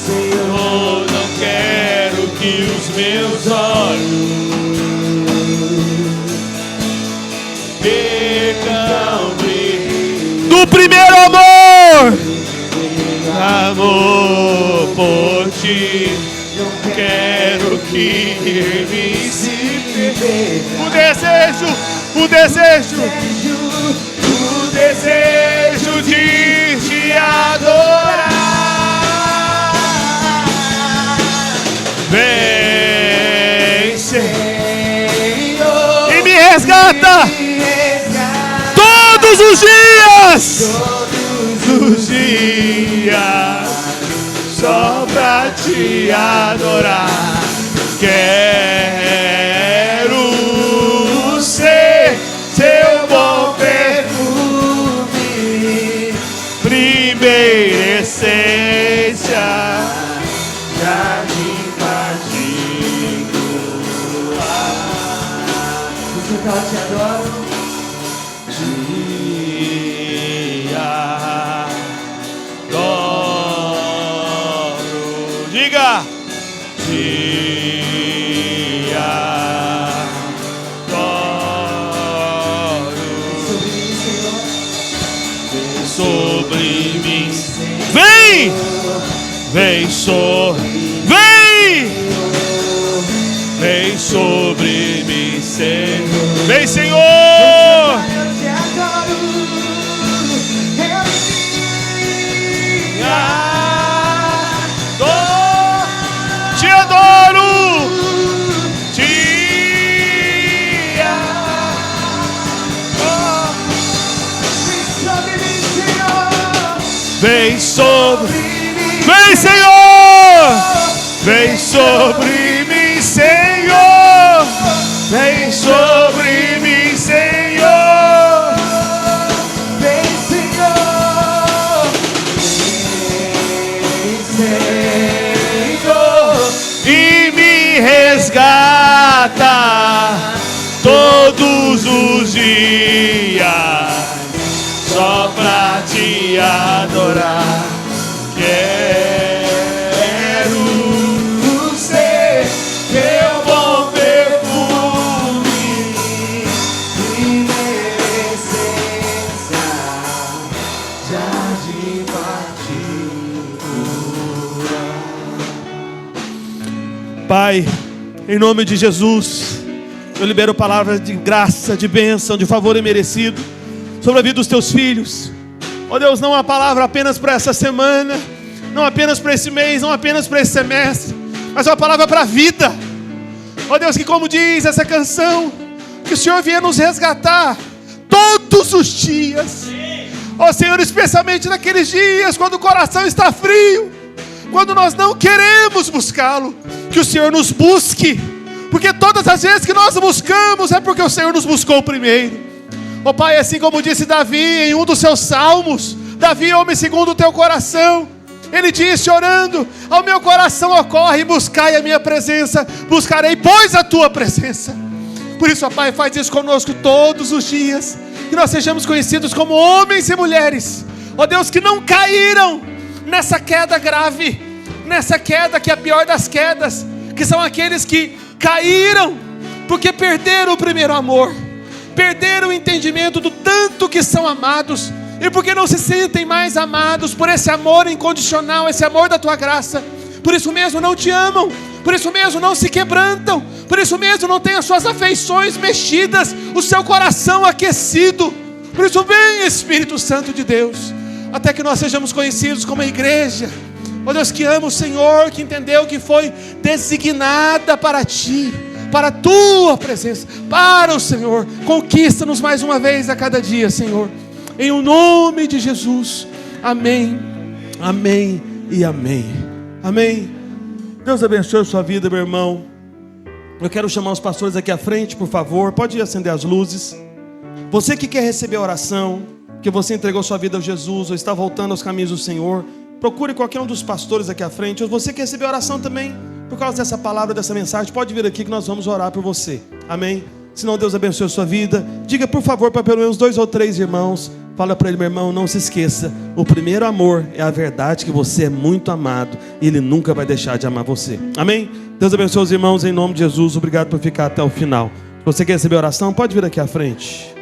Senhor, eu não quero que os meus olhos percam do primeiro amor por ti. Quero que ele se perca. O desejo de te adorar. Vem, Senhor, e me resgata todos os dias, só pra te adorar. Quero ser teu bom perfume, primeira essência, jardim particular. os que eu te adoro, Diga! Sobre mim, vem! Vem sobre mim, Senhor. Vem, Senhor! eu te adoro, Te adoro! Vem sobre mim, Senhor! Vem sobre mim, Senhor! Vem sobre mim, Senhor! vem, Senhor, E me resgata todos os dias, só pra te adorar. Quero ser teu bom perfume, primeira essência, jardim particular. Pai, em nome de Jesus, eu libero palavras de graça, de bênção, de favor imerecido sobre a vida dos teus filhos. Ó Deus, não uma palavra apenas para essa semana, não apenas para esse mês, não apenas para esse semestre, mas uma palavra para a vida. Ó Deus, que como diz essa canção, que o Senhor vier nos resgatar todos os dias. Ó Senhor, especialmente naqueles dias quando o coração está frio, quando nós não queremos buscá-lo, que o Senhor nos busque, porque todas as vezes que nós buscamos é porque o Senhor nos buscou primeiro. Ó Pai, assim como disse Davi em um dos seus salmos, Davi, homem segundo o teu coração, ele disse orando: ao meu coração ocorre, buscai a minha presença, buscarei pois a tua presença. Por isso, ó Pai, faz isso conosco todos os dias, que nós sejamos conhecidos como homens e mulheres, ó Deus, que não caíram nessa queda grave, nessa queda que é a pior das quedas, que são aqueles que caíram porque perderam o primeiro amor, perderam o entendimento do tanto que são amados, e porque não se sentem mais amados por esse amor incondicional, esse amor da tua graça. Por isso mesmo não te amam, por isso mesmo não se quebrantam, por isso mesmo não têm as suas afeições mexidas, o seu coração aquecido. Por isso vem, Espírito Santo de Deus, até que nós sejamos conhecidos como a igreja, ó Deus, que ama o Senhor, que entendeu que foi designada para ti, para a tua presença, para o Senhor. Conquista-nos mais uma vez a cada dia, Senhor, em o nome de Jesus. Amém, amém e amém. Amém. Deus abençoe a sua vida, meu irmão. Eu quero chamar os pastores aqui à frente, por favor. Pode acender as luzes. Você que quer receber a oração, que você entregou sua vida a Jesus ou está voltando aos caminhos do Senhor, procure qualquer um dos pastores aqui à frente. Ou você que recebeu a oração também, por causa dessa palavra, dessa mensagem, pode vir aqui que nós vamos orar por você. Amém? Senão Deus abençoe a sua vida. Diga por favor para pelo menos 2 ou 3 irmãos. Fala para ele, meu irmão, não se esqueça. O primeiro amor é a verdade que você é muito amado. E Ele nunca vai deixar de amar você. Amém? Deus abençoe os irmãos em nome de Jesus. Obrigado por ficar até o final. Se você quer receber oração, pode vir aqui à frente.